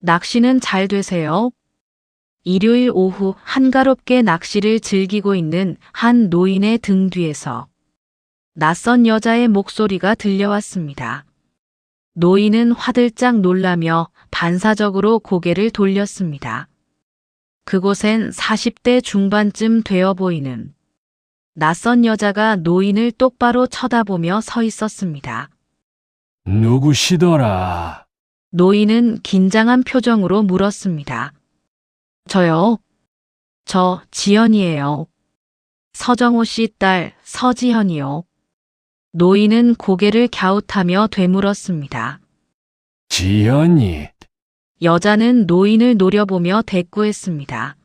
낚시는 잘 되세요? 일요일 오후 한가롭게 낚시를 즐기고 있는 한 노인의 등 뒤에서 낯선 여자의 목소리가 들려왔습니다. 노인은 화들짝 놀라며 반사적으로 고개를 돌렸습니다. 그곳엔 40대 중반쯤 되어 보이는 낯선 여자가 노인을 똑바로 쳐다보며 서 있었습니다. 누구시더라? 노인은 긴장한 표정으로 물었습니다. 저요? 저 지연이에요. 서정호 씨 딸 서지현이요. 노인은 고개를 갸웃하며 되물었습니다. 지연이. 여자는 노인을 노려보며 대꾸했습니다.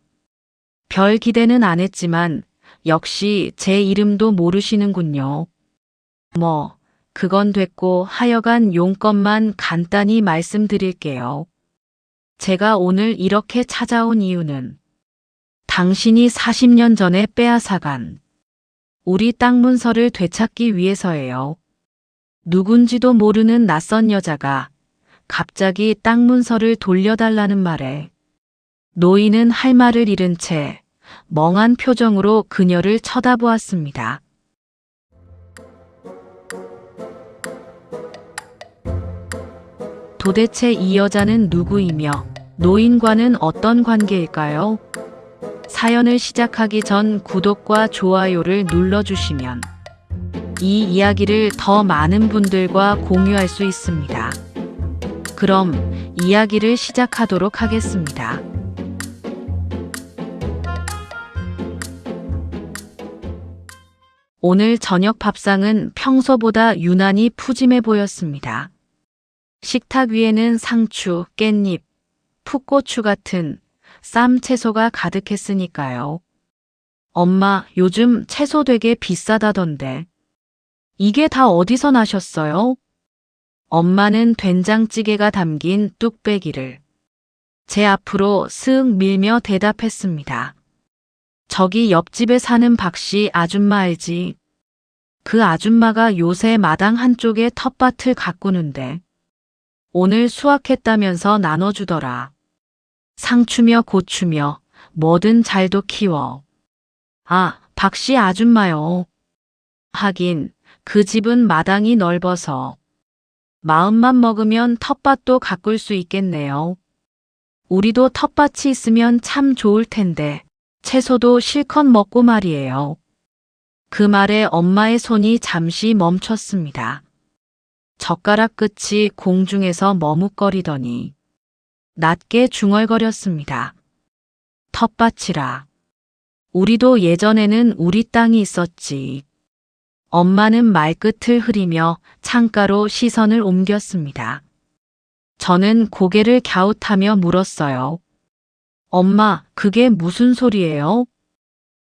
별 기대는 안 했지만 역시 제 이름도 모르시는군요. 그건 됐고 하여간 용건만 간단히 말씀드릴게요. 제가 오늘 이렇게 찾아온 이유는 당신이 40년 전에 빼앗아간 우리 땅 문서를 되찾기 위해서예요. 누군지도 모르는 낯선 여자가 갑자기 땅 문서를 돌려달라는 말에 노인은 할 말을 잃은 채 멍한 표정으로 그녀를 쳐다보았습니다. 도대체 이 여자는 누구이며 노인과는 어떤 관계일까요? 사연을 시작하기 전 구독과 좋아요를 눌러주시면 이 이야기를 더 많은 분들과 공유할 수 있습니다. 그럼 이야기를 시작하도록 하겠습니다. 오늘 저녁 밥상은 평소보다 유난히 푸짐해 보였습니다. 식탁 위에는 상추, 깻잎, 풋고추 같은 쌈 채소가 가득했으니까요. 엄마, 요즘 채소 되게 비싸다던데. 이게 다 어디서 나셨어요? 엄마는 된장찌개가 담긴 뚝배기를 제 앞으로 쓱 밀며 대답했습니다. 저기 옆집에 사는 박씨 아줌마 알지? 그 아줌마가 요새 마당 한쪽에 텃밭을 가꾸는데 오늘 수확했다면서 나눠주더라. 상추며 고추며 뭐든 잘도 키워. 아, 박씨 아줌마요. 하긴 그 집은 마당이 넓어서 마음만 먹으면 텃밭도 가꿀 수 있겠네요. 우리도 텃밭이 있으면 참 좋을 텐데 채소도 실컷 먹고 말이에요. 그 말에 엄마의 손이 잠시 멈췄습니다. 젓가락 끝이 공중에서 머뭇거리더니 낮게 중얼거렸습니다. 텃밭이라. 우리도 예전에는 우리 땅이 있었지. 엄마는 말끝을 흐리며 창가로 시선을 옮겼습니다. 저는 고개를 갸웃하며 물었어요. 엄마, 그게 무슨 소리예요?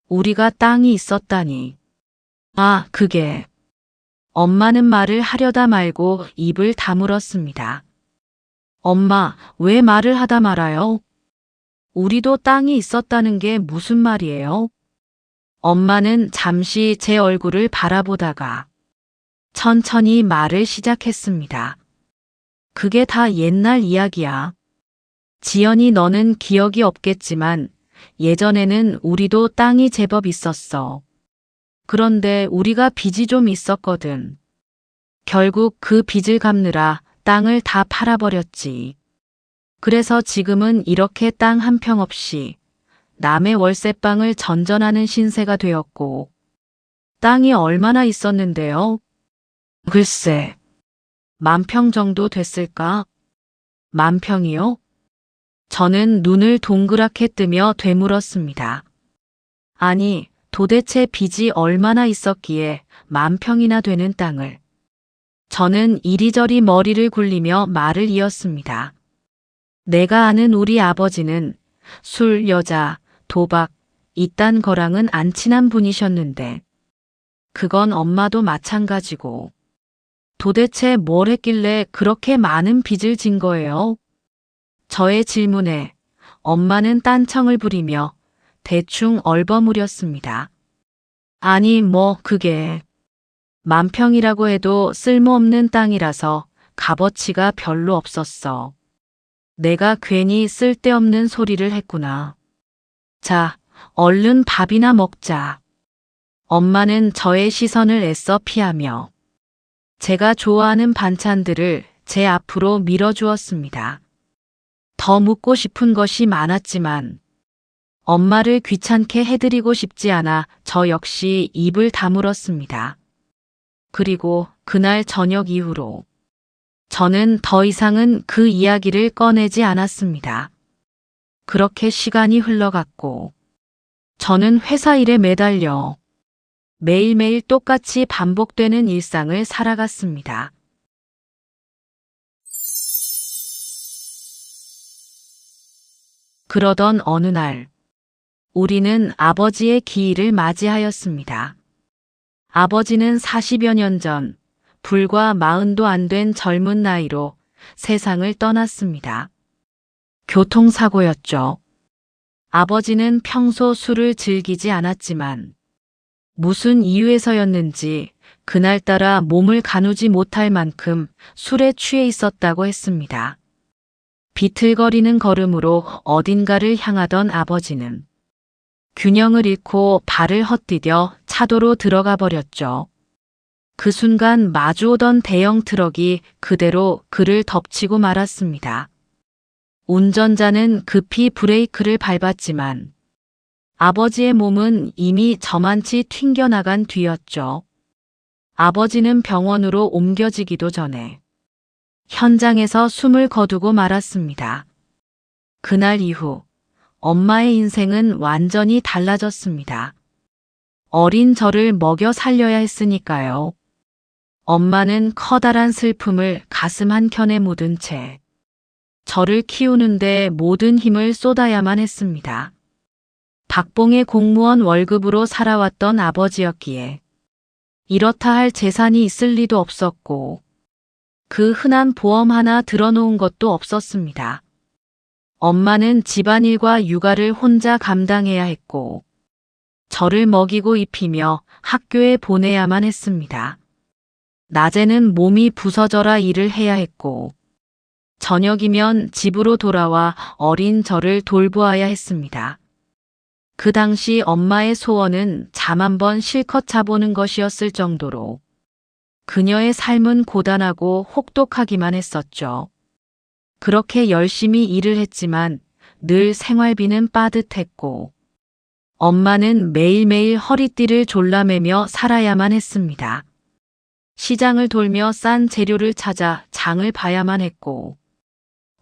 우리가 땅이 있었다니. 아, 그게. 엄마는 말을 하려다 말고 입을 다물었습니다. 엄마, 왜 말을 하다 말아요? 우리도 땅이 있었다는 게 무슨 말이에요? 엄마는 잠시 제 얼굴을 바라보다가 천천히 말을 시작했습니다. 그게 다 옛날 이야기야. 지연이 너는 기억이 없겠지만 예전에는 우리도 땅이 제법 있었어. 그런데 우리가 빚이 좀 있었거든. 결국 그 빚을 갚느라 땅을 다 팔아버렸지. 그래서 지금은 이렇게 땅 한 평 없이 남의 월세방을 전전하는 신세가 되었고, 땅이 얼마나 있었는데요? 글쎄, 10,000평 정도 됐을까? 10,000평이요? 저는 눈을 동그랗게 뜨며 되물었습니다. 아니, 도대체 빚이 얼마나 있었기에 10,000평이나 되는 땅을. 저는 이리저리 머리를 굴리며 말을 이었습니다. 내가 아는 우리 아버지는 술, 여자, 도박, 이딴 거랑은 안 친한 분이셨는데 그건 엄마도 마찬가지고 도대체 뭘 했길래 그렇게 많은 빚을 진 거예요? 저의 질문에 엄마는 딴청을 부리며 대충 얼버무렸습니다. 아니 그게 10,000평이라고 해도 쓸모없는 땅이라서 값어치가 별로 없었어. 내가 괜히 쓸데없는 소리를 했구나. 자, 얼른 밥이나 먹자. 엄마는 저의 시선을 애써 피하며 제가 좋아하는 반찬들을 제 앞으로 밀어주었습니다. 더 묻고 싶은 것이 많았지만 엄마를 귀찮게 해드리고 싶지 않아 저 역시 입을 다물었습니다. 그리고 그날 저녁 이후로 저는 더 이상은 그 이야기를 꺼내지 않았습니다. 그렇게 시간이 흘러갔고 저는 회사 일에 매달려 매일매일 똑같이 반복되는 일상을 살아갔습니다. 그러던 어느 날, 우리는 아버지의 기일을 맞이하였습니다. 아버지는 40여 년 전, 불과 40도 안 된 젊은 나이로 세상을 떠났습니다. 교통사고였죠. 아버지는 평소 술을 즐기지 않았지만 무슨 이유에서였는지 그날따라 몸을 가누지 못할 만큼 술에 취해 있었다고 했습니다. 비틀거리는 걸음으로 어딘가를 향하던 아버지는 균형을 잃고 발을 헛디뎌 차도로 들어가 버렸죠. 그 순간 마주오던 대형 트럭이 그대로 그를 덮치고 말았습니다. 운전자는 급히 브레이크를 밟았지만 아버지의 몸은 이미 저만치 튕겨나간 뒤였죠. 아버지는 병원으로 옮겨지기도 전에 현장에서 숨을 거두고 말았습니다. 그날 이후 엄마의 인생은 완전히 달라졌습니다. 어린 저를 먹여 살려야 했으니까요. 엄마는 커다란 슬픔을 가슴 한켠에 묻은 채 저를 키우는데 모든 힘을 쏟아야만 했습니다. 박봉의 공무원 월급으로 살아왔던 아버지였기에 이렇다 할 재산이 있을 리도 없었고 그 흔한 보험 하나 들어놓은 것도 없었습니다. 엄마는 집안일과 육아를 혼자 감당해야 했고 저를 먹이고 입히며 학교에 보내야만 했습니다. 낮에는 몸이 부서져라 일을 해야 했고 저녁이면 집으로 돌아와 어린 저를 돌보아야 했습니다. 그 당시 엄마의 소원은 잠 한 번 실컷 자보는 것이었을 정도로 그녀의 삶은 고단하고 혹독하기만 했었죠. 그렇게 열심히 일을 했지만 늘 생활비는 빠듯했고 엄마는 매일매일 허리띠를 졸라매며 살아야만 했습니다. 시장을 돌며 싼 재료를 찾아 장을 봐야만 했고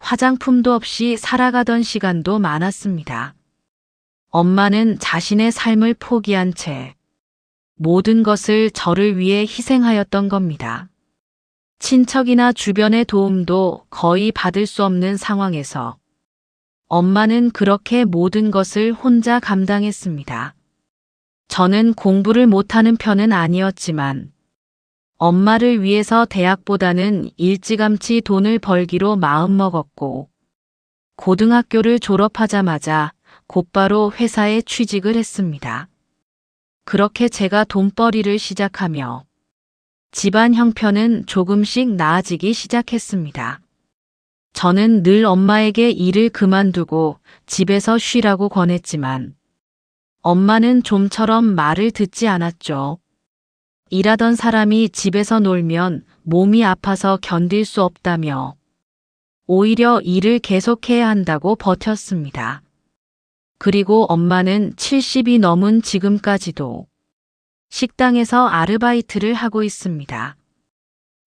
화장품도 없이 살아가던 시간도 많았습니다. 엄마는 자신의 삶을 포기한 채 모든 것을 저를 위해 희생하였던 겁니다. 친척이나 주변의 도움도 거의 받을 수 없는 상황에서 엄마는 그렇게 모든 것을 혼자 감당했습니다. 저는 공부를 못하는 편은 아니었지만 엄마를 위해서 대학보다는 일찌감치 돈을 벌기로 마음먹었고 고등학교를 졸업하자마자 곧바로 회사에 취직을 했습니다. 그렇게 제가 돈벌이를 시작하며 집안 형편은 조금씩 나아지기 시작했습니다. 저는 늘 엄마에게 일을 그만두고 집에서 쉬라고 권했지만 엄마는 좀처럼 말을 듣지 않았죠. 일하던 사람이 집에서 놀면 몸이 아파서 견딜 수 없다며 오히려 일을 계속해야 한다고 버텼습니다. 그리고 엄마는 70이 넘은 지금까지도 식당에서 아르바이트를 하고 있습니다.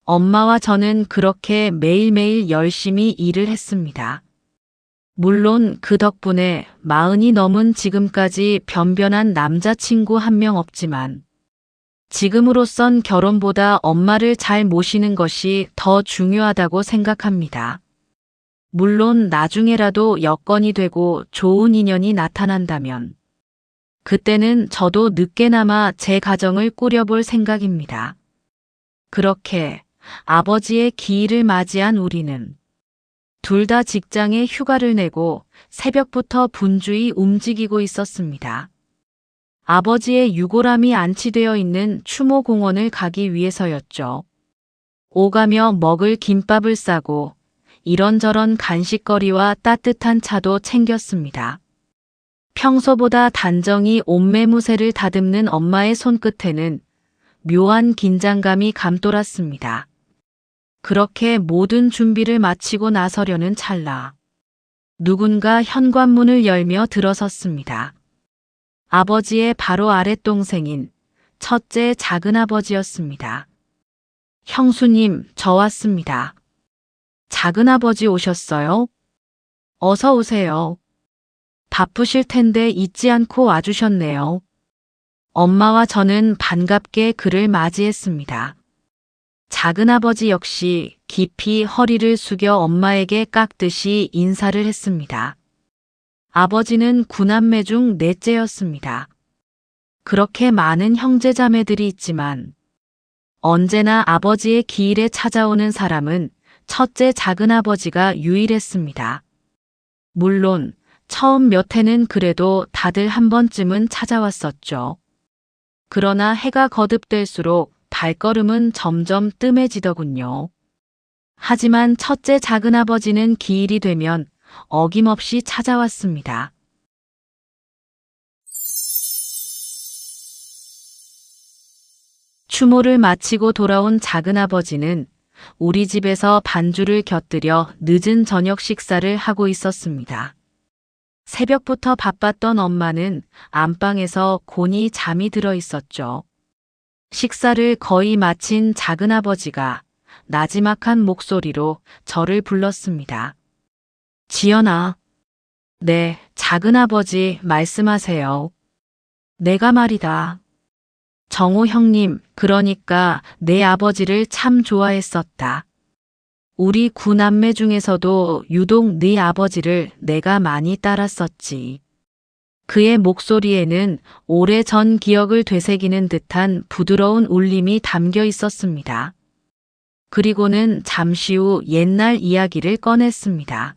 엄마와 저는 그렇게 매일매일 열심히 일을 했습니다. 물론 그 덕분에 40이 넘은 지금까지 변변한 남자친구 한 명 없지만 지금으로선 결혼보다 엄마를 잘 모시는 것이 더 중요하다고 생각합니다. 물론 나중에라도 여건이 되고 좋은 인연이 나타난다면 그때는 저도 늦게나마 제 가정을 꾸려볼 생각입니다. 그렇게 아버지의 기일을 맞이한 우리는 둘 다 직장에 휴가를 내고 새벽부터 분주히 움직이고 있었습니다. 아버지의 유골함이 안치되어 있는 추모공원을 가기 위해서였죠. 오가며 먹을 김밥을 싸고 이런저런 간식거리와 따뜻한 차도 챙겼습니다. 평소보다 단정히 옷매무새를 다듬는 엄마의 손끝에는 묘한 긴장감이 감돌았습니다. 그렇게 모든 준비를 마치고 나서려는 찰나 누군가 현관문을 열며 들어섰습니다. 아버지의 바로 아랫동생인 첫째 작은아버지였습니다. 형수님, 저 왔습니다. 작은아버지 오셨어요? 어서 오세요. 바쁘실 텐데 잊지 않고 와주셨네요. 엄마와 저는 반갑게 그를 맞이했습니다. 작은아버지 역시 깊이 허리를 숙여 엄마에게 깍듯이 인사를 했습니다. 아버지는 구남매 중 넷째였습니다. 그렇게 많은 형제자매들이 있지만 언제나 아버지의 기일에 찾아오는 사람은 첫째 작은아버지가 유일했습니다. 물론 처음 몇 해는 그래도 다들 한 번쯤은 찾아왔었죠. 그러나 해가 거듭될수록 발걸음은 점점 뜸해지더군요. 하지만 첫째 작은아버지는 기일이 되면 어김없이 찾아왔습니다. 추모를 마치고 돌아온 작은아버지는 우리 집에서 반주를 곁들여 늦은 저녁 식사를 하고 있었습니다. 새벽부터 바빴던 엄마는 안방에서 곤히 잠이 들어 있었죠. 식사를 거의 마친 작은아버지가 나지막한 목소리로 저를 불렀습니다. 지연아. 네, 작은아버지 말씀하세요. 내가 말이다. 정호 형님, 그러니까 내 아버지를 참 좋아했었다. 우리 구남매 중에서도 유독 네 아버지를 내가 많이 따랐었지. 그의 목소리에는 오래전 기억을 되새기는 듯한 부드러운 울림이 담겨 있었습니다. 그리고는 잠시 후 옛날 이야기를 꺼냈습니다.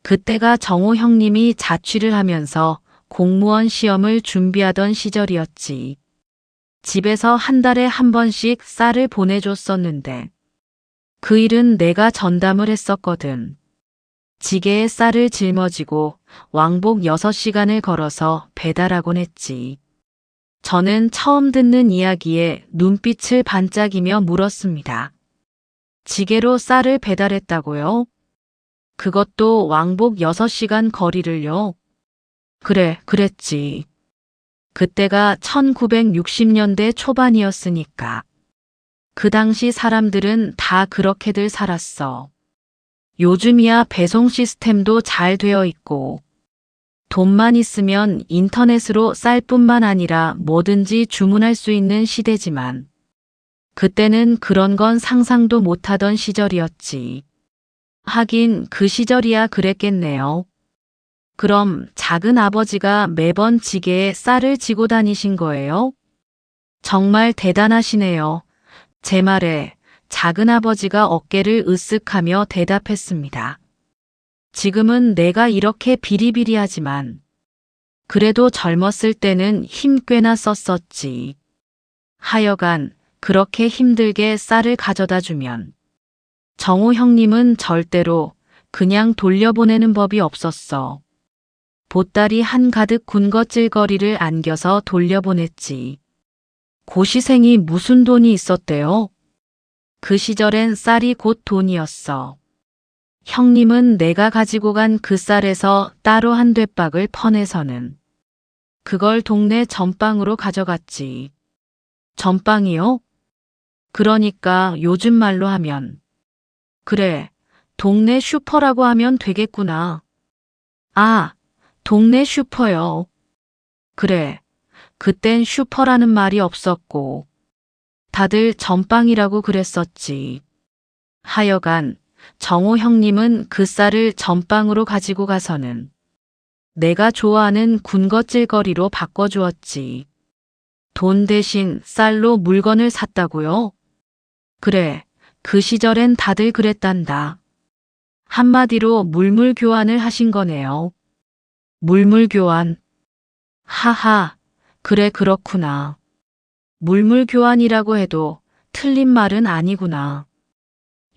그때가 정호 형님이 자취를 하면서 공무원 시험을 준비하던 시절이었지. 집에서 한 달에 한 번씩 쌀을 보내줬었는데 그 일은 내가 전담을 했었거든. 지게에 쌀을 짊어지고 왕복 6시간을 걸어서 배달하곤 했지. 저는 처음 듣는 이야기에 눈빛을 반짝이며 물었습니다. 지게로 쌀을 배달했다고요? 그것도 왕복 6시간 거리를요? 그래, 그랬지. 그때가 1960년대 초반이었으니까. 그 당시 사람들은 다 그렇게들 살았어. 요즘이야 배송 시스템도 잘 되어 있고, 돈만 있으면 인터넷으로 쌀뿐만 아니라 뭐든지 주문할 수 있는 시대지만, 그때는 그런 건 상상도 못하던 시절이었지. 하긴 그 시절이야 그랬겠네요. 그럼 작은 아버지가 매번 지게에 쌀을 지고 다니신 거예요? 정말 대단하시네요. 제 말에 작은 아버지가 어깨를 으쓱하며 대답했습니다. 지금은 내가 이렇게 비리비리하지만 그래도 젊었을 때는 힘 꽤나 썼었지. 하여간 그렇게 힘들게 쌀을 가져다 주면 정호 형님은 절대로 그냥 돌려보내는 법이 없었어. 보따리 한가득 군것질거리를 안겨서 돌려보냈지. 고시생이 무슨 돈이 있었대요? 그 시절엔 쌀이 곧 돈이었어. 형님은 내가 가지고 간 그 쌀에서 따로 한 되박을 퍼내서는 그걸 동네 전빵으로 가져갔지. 전빵이요? 그러니까 요즘 말로 하면 그래, 동네 슈퍼라고 하면 되겠구나. 아, 동네 슈퍼요. 그래, 그땐 슈퍼라는 말이 없었고 다들 전빵이라고 그랬었지. 하여간 정호 형님은 그 쌀을 전빵으로 가지고 가서는 내가 좋아하는 군것질거리로 바꿔주었지. 돈 대신 쌀로 물건을 샀다고요? 그래, 그 시절엔 다들 그랬단다. 한마디로 물물 교환을 하신 거네요. 물물 교환. 하하, 그래 그렇구나. 물물 교환이라고 해도 틀린 말은 아니구나.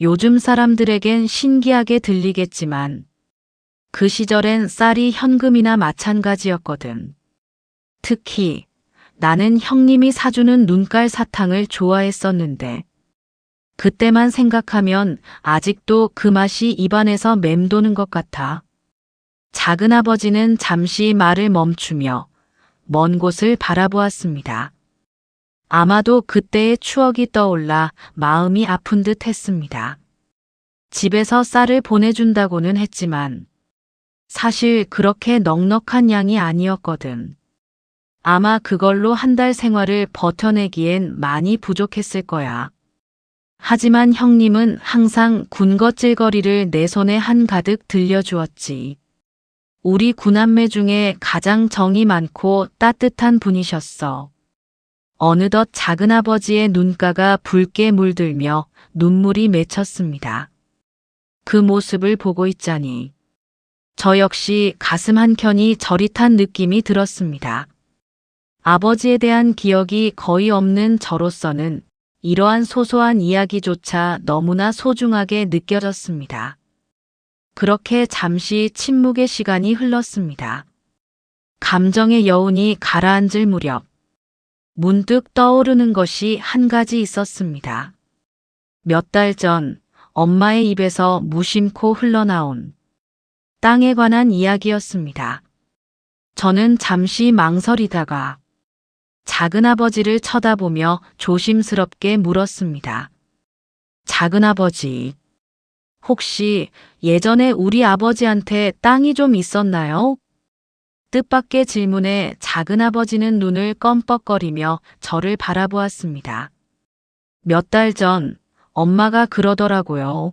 요즘 사람들에겐 신기하게 들리겠지만 그 시절엔 쌀이 현금이나 마찬가지였거든. 특히 나는 형님이 사주는 눈깔 사탕을 좋아했었는데 그때만 생각하면 아직도 그 맛이 입안에서 맴도는 것 같아. 작은아버지는 잠시 말을 멈추며 먼 곳을 바라보았습니다. 아마도 그때의 추억이 떠올라 마음이 아픈 듯 했습니다. 집에서 쌀을 보내준다고는 했지만 사실 그렇게 넉넉한 양이 아니었거든. 아마 그걸로 한 달 생활을 버텨내기엔 많이 부족했을 거야. 하지만 형님은 항상 군것질거리를 내 손에 한가득 들려주었지. 우리 구남매 중에 가장 정이 많고 따뜻한 분이셨어. 어느덧 작은아버지의 눈가가 붉게 물들며 눈물이 맺혔습니다. 그 모습을 보고 있자니 저 역시 가슴 한켠이 저릿한 느낌이 들었습니다. 아버지에 대한 기억이 거의 없는 저로서는 이러한 소소한 이야기조차 너무나 소중하게 느껴졌습니다. 그렇게 잠시 침묵의 시간이 흘렀습니다. 감정의 여운이 가라앉을 무렵 문득 떠오르는 것이 한 가지 있었습니다. 몇 달 전 엄마의 입에서 무심코 흘러나온 땅에 관한 이야기였습니다. 저는 잠시 망설이다가 작은아버지를 쳐다보며 조심스럽게 물었습니다. 작은아버지, 혹시 예전에 우리 아버지한테 땅이 좀 있었나요? 뜻밖의 질문에 작은아버지는 눈을 껌뻑거리며 저를 바라보았습니다. 몇 달 전 엄마가 그러더라고요.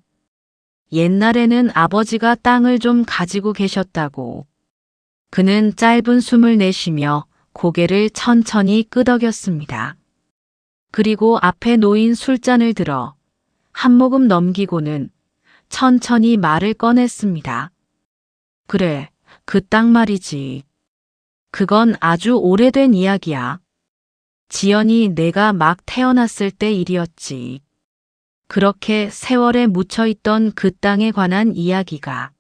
옛날에는 아버지가 땅을 좀 가지고 계셨다고. 그는 짧은 숨을 내쉬며 고개를 천천히 끄덕였습니다. 그리고 앞에 놓인 술잔을 들어 한 모금 넘기고는 천천히 말을 꺼냈습니다. 그래, 그 땅 말이지. 그건 아주 오래된 이야기야. 지연이 내가 막 태어났을 때 일이었지. 그렇게 세월에 묻혀있던 그 땅에 관한 이야기가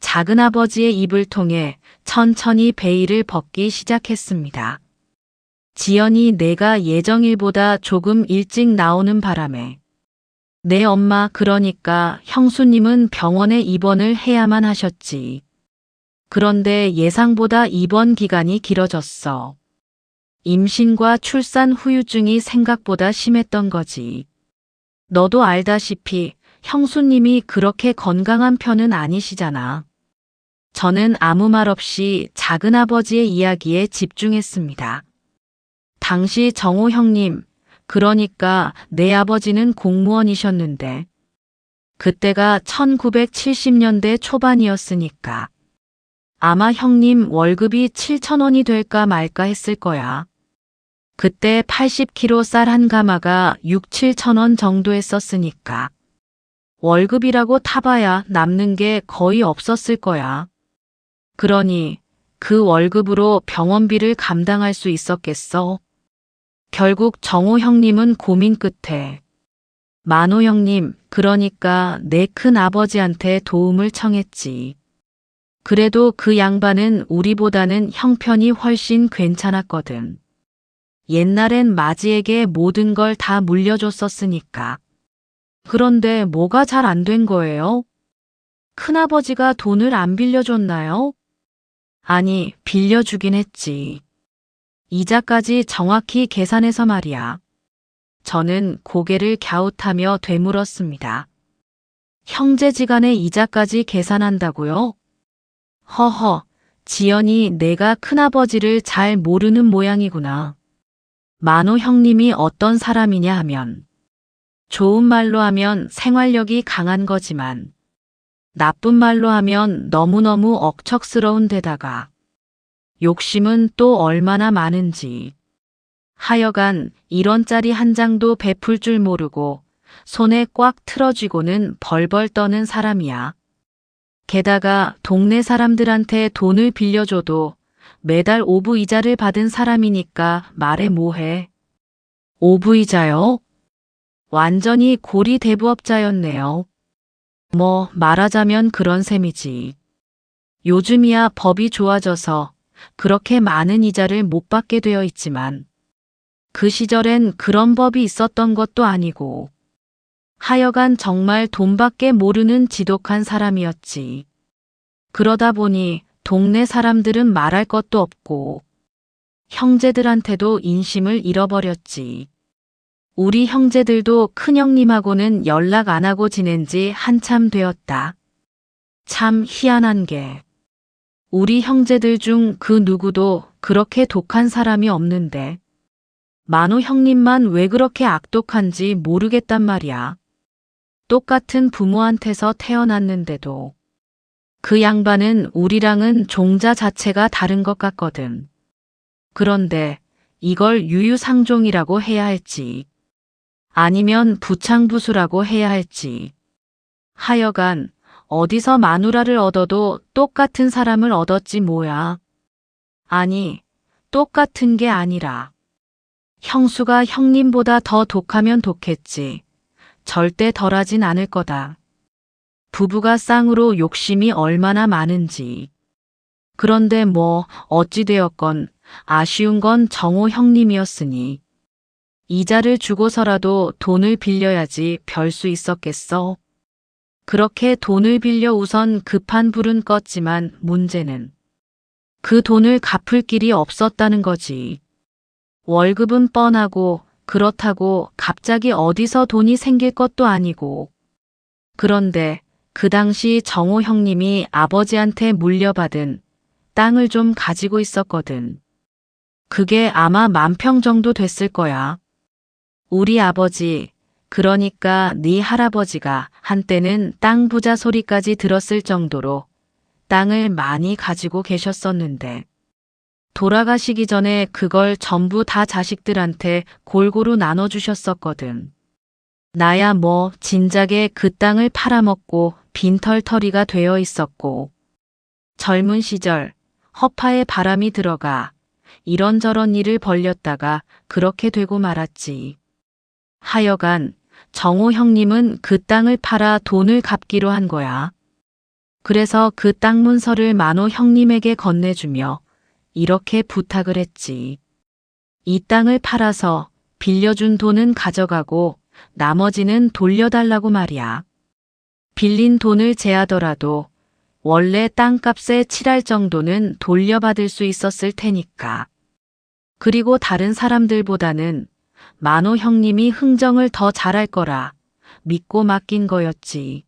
작은아버지의 입을 통해 천천히 베일을 벗기 시작했습니다. 지연이 내가 예정일보다 조금 일찍 나오는 바람에 내 엄마 그러니까 형수님은 병원에 입원을 해야만 하셨지. 그런데 예상보다 입원 기간이 길어졌어. 임신과 출산 후유증이 생각보다 심했던 거지. 너도 알다시피 형수님이 그렇게 건강한 편은 아니시잖아. 저는 아무 말 없이 작은아버지의 이야기에 집중했습니다. 당시 정호 형님, 그러니까 내 아버지는 공무원이셨는데 그때가 1970년대 초반이었으니까 아마 형님 월급이 7,000원이 될까 말까 했을 거야. 그때 80kg 쌀 한 가마가 6, 7,000원 정도 했었으니까 월급이라고 타봐야 남는 게 거의 없었을 거야. 그러니 그 월급으로 병원비를 감당할 수 있었겠어? 결국 정호 형님은 고민 끝에 만호 형님, 그러니까 내 큰아버지한테 도움을 청했지. 그래도 그 양반은 우리보다는 형편이 훨씬 괜찮았거든. 옛날엔 마지에게 모든 걸 다 물려줬었으니까. 그런데 뭐가 잘 안 된 거예요? 큰아버지가 돈을 안 빌려줬나요? 아니, 빌려주긴 했지. 이자까지 정확히 계산해서 말이야. 저는 고개를 갸웃하며 되물었습니다. 형제지간의 이자까지 계산한다고요? 허허, 지연이 내가 큰아버지를 잘 모르는 모양이구나. 만호 형님이 어떤 사람이냐 하면 좋은 말로 하면 생활력이 강한 거지만 나쁜 말로 하면 너무너무 억척스러운 데다가 욕심은 또 얼마나 많은지. 하여간 1원짜리 한 장도 베풀 줄 모르고 손에 꽉 틀어쥐고는 벌벌 떠는 사람이야. 게다가 동네 사람들한테 돈을 빌려줘도 매달 오부이자를 받은 사람이니까 말해 뭐해. 오부이자요? 완전히 고리대부업자였네요. 뭐 말하자면 그런 셈이지. 요즘이야 법이 좋아져서 그렇게 많은 이자를 못 받게 되어 있지만 그 시절엔 그런 법이 있었던 것도 아니고 하여간 정말 돈밖에 모르는 지독한 사람이었지. 그러다 보니 동네 사람들은 말할 것도 없고 형제들한테도 인심을 잃어버렸지. 우리 형제들도 큰형님하고는 연락 안 하고 지낸 지 한참 되었다. 참 희한한 게 우리 형제들 중 그 누구도 그렇게 독한 사람이 없는데 만호 형님만 왜 그렇게 악독한지 모르겠단 말이야. 똑같은 부모한테서 태어났는데도 그 양반은 우리랑은 종자 자체가 다른 것 같거든. 그런데 이걸 유유상종이라고 해야 할지 아니면 부창부수라고 해야 할지 하여간 어디서 마누라를 얻어도 똑같은 사람을 얻었지 뭐야. 아니, 똑같은 게 아니라 형수가 형님보다 더 독하면 독했지. 절대 덜하진 않을 거다. 부부가 쌍으로 욕심이 얼마나 많은지. 그런데 뭐 어찌되었건 아쉬운 건 정호 형님이었으니 이자를 주고서라도 돈을 빌려야지 별 수 있었겠어. 그렇게 돈을 빌려 우선 급한 불은 껐지만 문제는 그 돈을 갚을 길이 없었다는 거지. 월급은 뻔하고 그렇다고 갑자기 어디서 돈이 생길 것도 아니고. 그런데 그 당시 정호 형님이 아버지한테 물려받은 땅을 좀 가지고 있었거든. 그게 아마 10,000평 정도 됐을 거야. 우리 아버지, 그러니까 네 할아버지가 한때는 땅 부자 소리까지 들었을 정도로 땅을 많이 가지고 계셨었는데 돌아가시기 전에 그걸 전부 다 자식들한테 골고루 나눠주셨었거든. 나야 뭐 진작에 그 땅을 팔아먹고 빈털터리가 되어 있었고 젊은 시절 허파에 바람이 들어가 이런저런 일을 벌렸다가 그렇게 되고 말았지. 하여간 정호 형님은 그 땅을 팔아 돈을 갚기로 한 거야. 그래서 그 땅 문서를 만호 형님에게 건네주며 이렇게 부탁을 했지. 이 땅을 팔아서 빌려준 돈은 가져가고 나머지는 돌려달라고 말이야. 빌린 돈을 제하더라도 원래 땅값에 칠할 정도는 돌려받을 수 있었을 테니까. 그리고 다른 사람들보다는 만호 형님이 흥정을 더 잘할 거라 믿고 맡긴 거였지.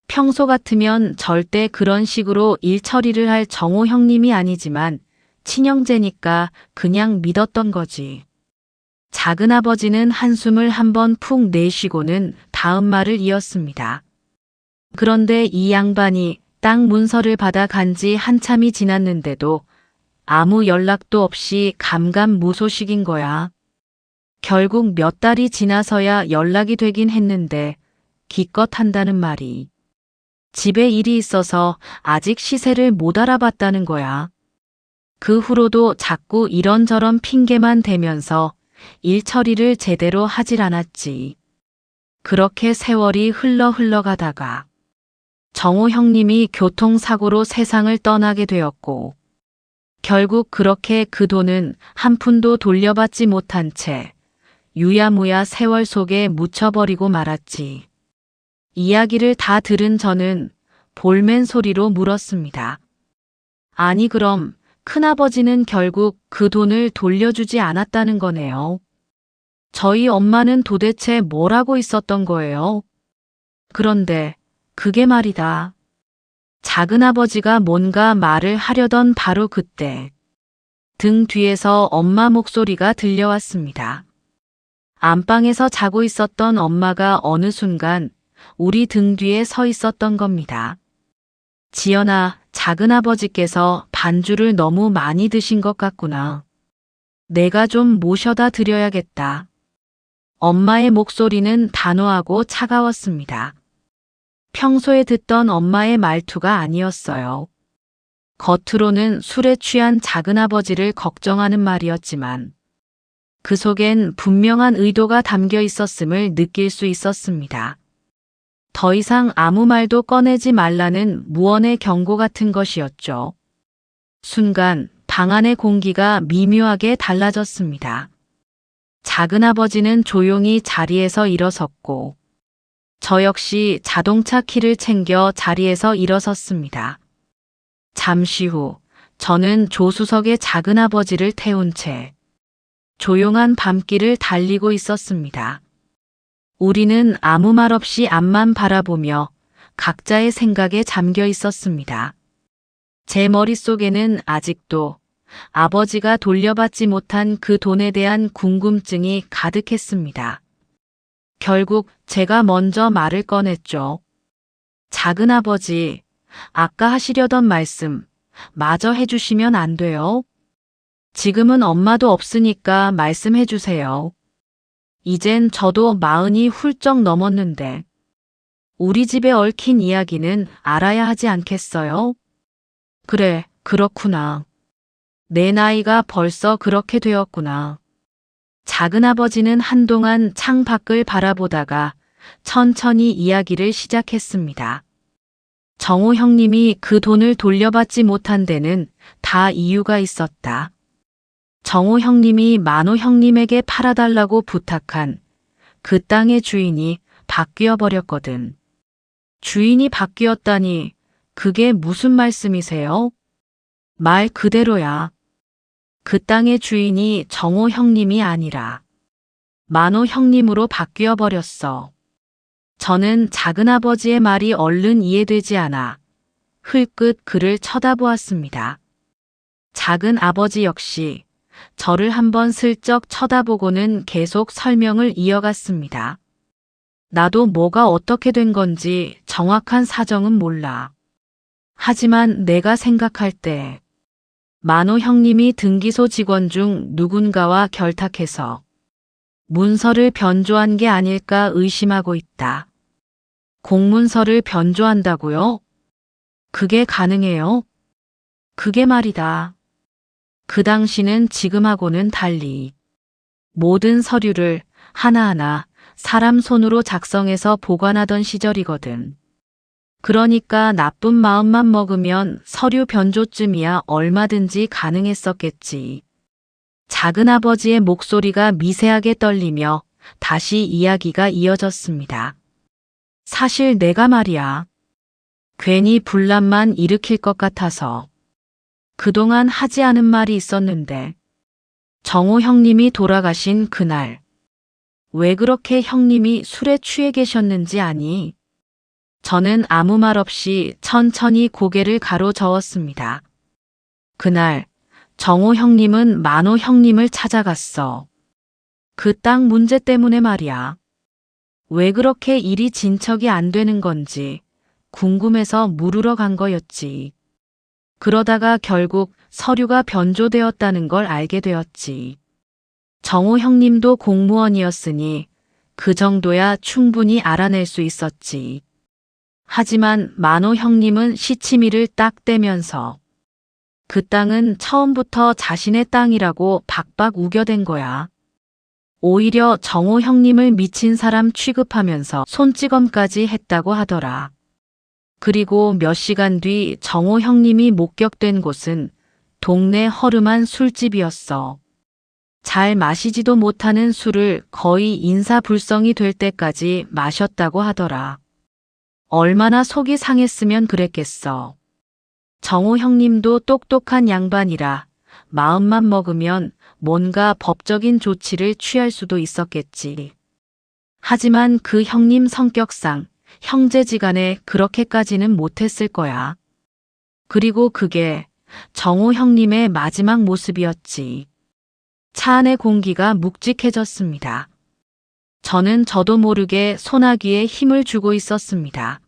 평소 같으면 절대 그런 식으로 일 처리를 할 정호 형님이 아니지만 친형제니까 그냥 믿었던 거지. 작은아버지는 한숨을 한번 푹 내쉬고는 다음 말을 이었습니다. 그런데 이 양반이 땅 문서를 받아 간 지 한참이 지났는데도 아무 연락도 없이 감감무소식인 거야. 결국 몇 달이 지나서야 연락이 되긴 했는데 기껏 한다는 말이 집에 일이 있어서 아직 시세를 못 알아봤다는 거야. 그 후로도 자꾸 이런저런 핑계만 대면서 일 처리를 제대로 하질 않았지. 그렇게 세월이 흘러가다가 정호 형님이 교통사고로 세상을 떠나게 되었고 결국 그렇게 그 돈은 한 푼도 돌려받지 못한 채 유야무야 세월 속에 묻혀버리고 말았지. 이야기를 다 들은 저는 볼멘 소리로 물었습니다. 아니 그럼 큰아버지는 결국 그 돈을 돌려주지 않았다는 거네요. 저희 엄마는 도대체 뭘 하고 있었던 거예요? 그런데 그게 말이다. 작은아버지가 뭔가 말을 하려던 바로 그때 등 뒤에서 엄마 목소리가 들려왔습니다. 안방에서 자고 있었던 엄마가 어느 순간 우리 등 뒤에 서 있었던 겁니다. 지연아, 작은아버지께서 반주를 너무 많이 드신 것 같구나. 내가 좀 모셔다 드려야겠다. 엄마의 목소리는 단호하고 차가웠습니다. 평소에 듣던 엄마의 말투가 아니었어요. 겉으로는 술에 취한 작은아버지를 걱정하는 말이었지만 그 속엔 분명한 의도가 담겨 있었음을 느낄 수 있었습니다. 더 이상 아무 말도 꺼내지 말라는 무언의 경고 같은 것이었죠. 순간 방 안의 공기가 미묘하게 달라졌습니다. 작은아버지는 조용히 자리에서 일어섰고 저 역시 자동차 키를 챙겨 자리에서 일어섰습니다. 잠시 후 저는 조수석에 작은아버지를 태운 채 조용한 밤길을 달리고 있었습니다. 우리는 아무 말 없이 앞만 바라보며 각자의 생각에 잠겨 있었습니다. 제 머릿속에는 아직도 아버지가 돌려받지 못한 그 돈에 대한 궁금증이 가득했습니다. 결국 제가 먼저 말을 꺼냈죠. 작은아버지, 아까 하시려던 말씀 마저 해주시면 안 돼요? 지금은 엄마도 없으니까 말씀해 주세요. 이젠 저도 40이 훌쩍 넘었는데 우리 집에 얽힌 이야기는 알아야 하지 않겠어요? 그래, 그렇구나. 내 나이가 벌써 그렇게 되었구나. 작은아버지는 한동안 창 밖을 바라보다가 천천히 이야기를 시작했습니다. 정호 형님이 그 돈을 돌려받지 못한 데는 다 이유가 있었다. 정호 형님이 만호 형님에게 팔아달라고 부탁한 그 땅의 주인이 바뀌어 버렸거든. 주인이 바뀌었다니 그게 무슨 말씀이세요? 말 그대로야. 그 땅의 주인이 정호 형님이 아니라 만호 형님으로 바뀌어 버렸어. 저는 작은아버지의 말이 얼른 이해되지 않아 흘끗 그를 쳐다보았습니다. 작은아버지 역시 저를 한번 슬쩍 쳐다보고는 계속 설명을 이어갔습니다. 나도 뭐가 어떻게 된 건지 정확한 사정은 몰라. 하지만 내가 생각할 때 만호 형님이 등기소 직원 중 누군가와 결탁해서 문서를 변조한 게 아닐까 의심하고 있다. 공문서를 변조한다고요? 그게 가능해요? 그게 말이다. 그 당시는 지금하고는 달리 모든 서류를 하나하나 사람 손으로 작성해서 보관하던 시절이거든. 그러니까 나쁜 마음만 먹으면 서류 변조쯤이야 얼마든지 가능했었겠지. 작은아버지의 목소리가 미세하게 떨리며 다시 이야기가 이어졌습니다. 사실 내가 말이야. 괜히 분란만 일으킬 것 같아서 그동안 하지 않은 말이 있었는데 정호 형님이 돌아가신 그날 왜 그렇게 형님이 술에 취해 계셨는지 아니? 저는 아무 말 없이 천천히 고개를 가로저었습니다. 그날 정호 형님은 만호 형님을 찾아갔어. 그 땅 문제 때문에 말이야. 왜 그렇게 일이 진척이 안 되는 건지 궁금해서 물으러 간 거였지. 그러다가 결국 서류가 변조되었다는 걸 알게 되었지. 정호 형님도 공무원이었으니 그 정도야 충분히 알아낼 수 있었지. 하지만 만호 형님은 시치미를 딱 떼면서 그 땅은 처음부터 자신의 땅이라고 박박 우겨댄 거야. 오히려 정호 형님을 미친 사람 취급하면서 손찌검까지 했다고 하더라. 그리고 몇 시간 뒤 정호 형님이 목격된 곳은 동네 허름한 술집이었어. 잘 마시지도 못하는 술을 거의 인사불성이 될 때까지 마셨다고 하더라. 얼마나 속이 상했으면 그랬겠어. 정호 형님도 똑똑한 양반이라 마음만 먹으면 뭔가 법적인 조치를 취할 수도 있었겠지. 하지만 그 형님 성격상 형제지간에 그렇게까지는 못했을 거야. 그리고 그게 정호 형님의 마지막 모습이었지. 차 안의 공기가 묵직해졌습니다. 저는 저도 모르게 소나기에 힘을 주고 있었습니다.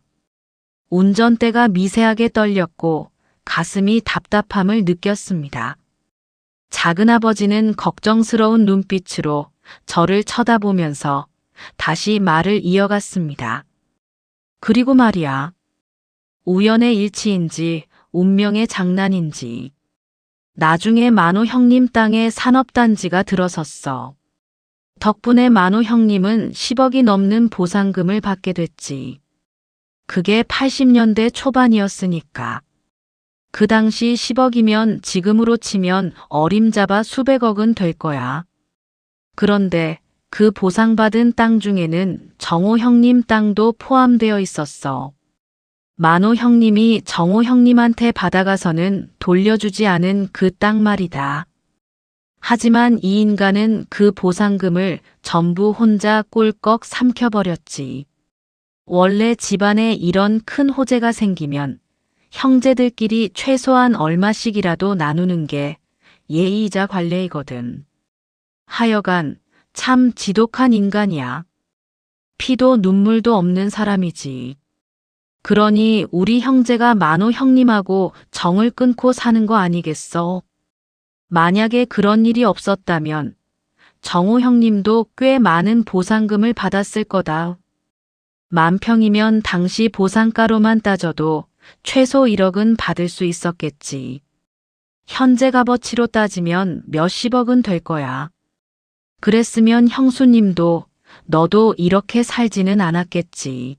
운전대가 미세하게 떨렸고 가슴이 답답함을 느꼈습니다. 작은아버지는 걱정스러운 눈빛으로 저를 쳐다보면서 다시 말을 이어갔습니다. 그리고 말이야. 우연의 일치인지 운명의 장난인지 나중에 만호 형님 땅에 산업단지가 들어섰어. 덕분에 만호 형님은 10억이 넘는 보상금을 받게 됐지. 그게 80년대 초반이었으니까. 그 당시 10억이면 지금으로 치면 어림잡아 수백억은 될 거야. 그런데 그 보상받은 땅 중에는 정호 형님 땅도 포함되어 있었어. 만호 형님이 정호 형님한테 받아가서는 돌려주지 않은 그 땅 말이다. 하지만 이 인간은 그 보상금을 전부 혼자 꿀꺽 삼켜버렸지. 원래 집안에 이런 큰 호재가 생기면 형제들끼리 최소한 얼마씩이라도 나누는 게 예의이자 관례이거든. 하여간 참 지독한 인간이야. 피도 눈물도 없는 사람이지. 그러니 우리 형제가 만호 형님하고 정을 끊고 사는 거 아니겠어? 만약에 그런 일이 없었다면 정호 형님도 꽤 많은 보상금을 받았을 거다. 만평이면 당시 보상가로만 따져도 최소 1억은 받을 수 있었겠지. 현재 값어치로 따지면 몇십억은 될 거야. 그랬으면 형수님도 너도 이렇게 살지는 않았겠지.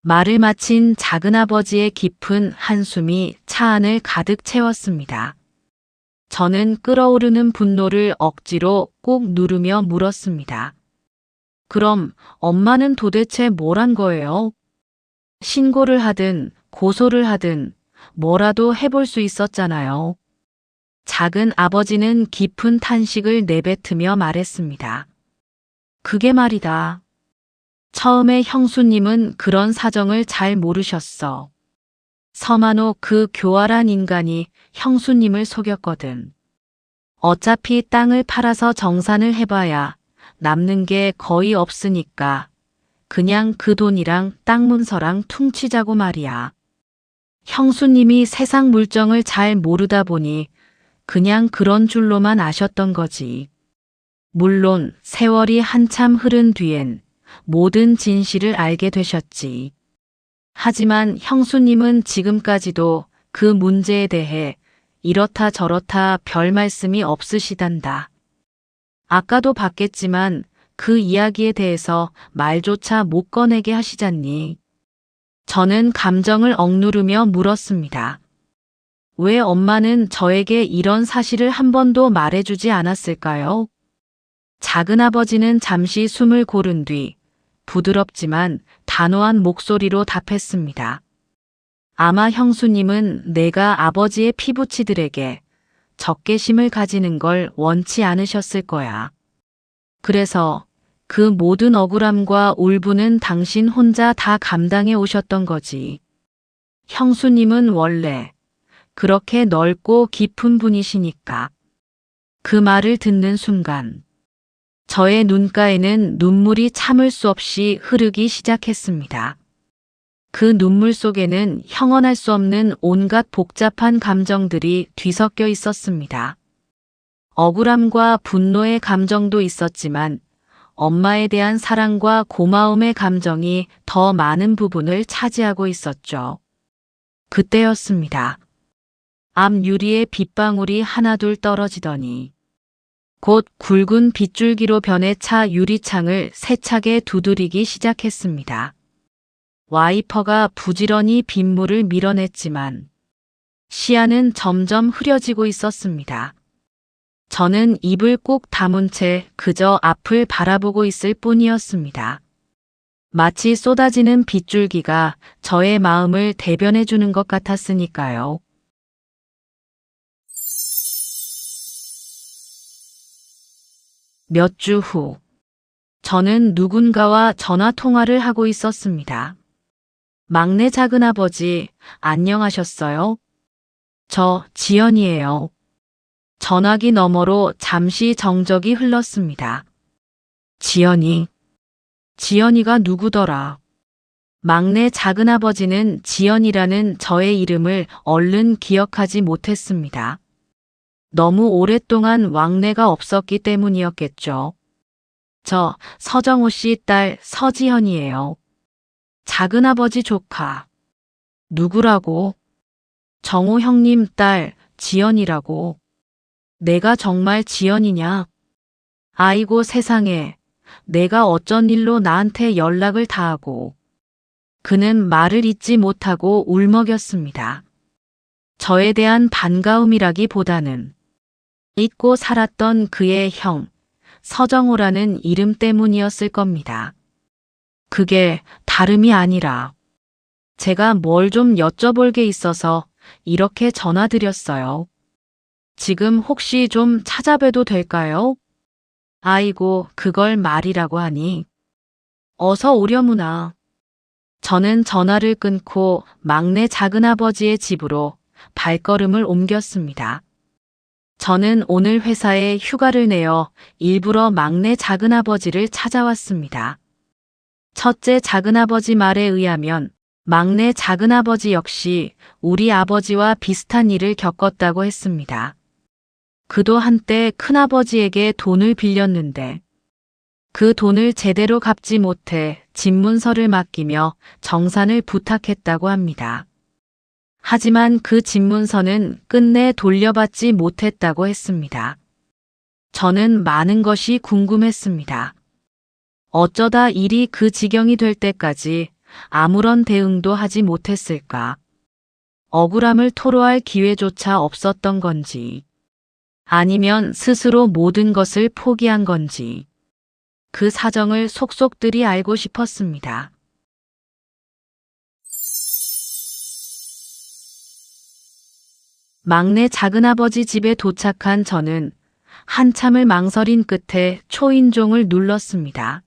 말을 마친 작은아버지의 깊은 한숨이 차 안을 가득 채웠습니다. 저는 끓어오르는 분노를 억지로 꾹 누르며 물었습니다. 그럼 엄마는 도대체 뭘 한 거예요? 신고를 하든 고소를 하든 뭐라도 해볼 수 있었잖아요. 작은 아버지는 깊은 탄식을 내뱉으며 말했습니다. 그게 말이다. 처음에 형수님은 그런 사정을 잘 모르셨어. 서만호 그 교활한 인간이 형수님을 속였거든. 어차피 땅을 팔아서 정산을 해봐야 남는 게 거의 없으니까 그냥 그 돈이랑 땅 문서랑 퉁치자고 말이야. 형수님이 세상 물정을 잘 모르다 보니 그냥 그런 줄로만 아셨던 거지. 물론 세월이 한참 흐른 뒤엔 모든 진실을 알게 되셨지. 하지만 형수님은 지금까지도 그 문제에 대해 이렇다 저렇다 별 말씀이 없으시단다. 아까도 봤겠지만 그 이야기에 대해서 말조차 못 꺼내게 하시잖니. 저는 감정을 억누르며 물었습니다. 왜 엄마는 저에게 이런 사실을 한 번도 말해주지 않았을까요? 작은아버지는 잠시 숨을 고른 뒤 부드럽지만 단호한 목소리로 답했습니다. 아마 형수님은 내가 아버지의 피부치들에게 적개심을 가지는 걸 원치 않으셨을 거야. 그래서 그 모든 억울함과 울분은 당신 혼자 다 감당해 오셨던 거지. 형수님은 원래 그렇게 넓고 깊은 분이시니까. 그 말을 듣는 순간 저의 눈가에는 눈물이 참을 수 없이 흐르기 시작했습니다. 그 눈물 속에는 형언할 수 없는 온갖 복잡한 감정들이 뒤섞여 있었습니다. 억울함과 분노의 감정도 있었지만 엄마에 대한 사랑과 고마움의 감정이 더 많은 부분을 차지하고 있었죠. 그때였습니다. 앞 유리에 빗방울이 하나둘 떨어지더니 곧 굵은 빗줄기로 변해 차 유리창을 세차게 두드리기 시작했습니다. 와이퍼가 부지런히 빗물을 밀어냈지만 시야는 점점 흐려지고 있었습니다. 저는 입을 꾹 다문 채 그저 앞을 바라보고 있을 뿐이었습니다. 마치 쏟아지는 빗줄기가 저의 마음을 대변해 주는 것 같았으니까요. 몇 주 후, 저는 누군가와 전화 통화를 하고 있었습니다. 막내 작은아버지, 안녕하셨어요? 저 지연이에요. 전화기 너머로 잠시 정적이 흘렀습니다. 지연이? 지연이가 누구더라? 막내 작은아버지는 지연이라는 저의 이름을 얼른 기억하지 못했습니다. 너무 오랫동안 왕래가 없었기 때문이었겠죠. 저 서정호 씨 딸 서지연이에요. 작은아버지 조카. 누구라고? 정호 형님 딸 지연이라고. 내가 정말 지연이냐? 아이고 세상에, 내가 어쩐 일로 나한테 연락을 다 하고. 그는 말을 잇지 못하고 울먹였습니다. 저에 대한 반가움이라기보다는 잊고 살았던 그의 형, 서정호라는 이름 때문이었을 겁니다. 그게 다름이 아니라 제가 뭘 좀 여쭤볼 게 있어서 이렇게 전화드렸어요. 지금 혹시 좀 찾아뵈도 될까요? 아이고, 그걸 말이라고 하니. 어서 오려무나. 저는 전화를 끊고 막내 작은아버지의 집으로 발걸음을 옮겼습니다. 저는 오늘 회사에 휴가를 내어 일부러 막내 작은아버지를 찾아왔습니다. 첫째 작은아버지 말에 의하면 막내 작은아버지 역시 우리 아버지와 비슷한 일을 겪었다고 했습니다. 그도 한때 큰아버지에게 돈을 빌렸는데 그 돈을 제대로 갚지 못해 집문서를 맡기며 정산을 부탁했다고 합니다. 하지만 그 집문서는 끝내 돌려받지 못했다고 했습니다. 저는 많은 것이 궁금했습니다. 어쩌다 일이 그 지경이 될 때까지 아무런 대응도 하지 못했을까? 억울함을 토로할 기회조차 없었던 건지, 아니면 스스로 모든 것을 포기한 건지, 그 사정을 속속들이 알고 싶었습니다. 막내 작은아버지 집에 도착한 저는 한참을 망설인 끝에 초인종을 눌렀습니다.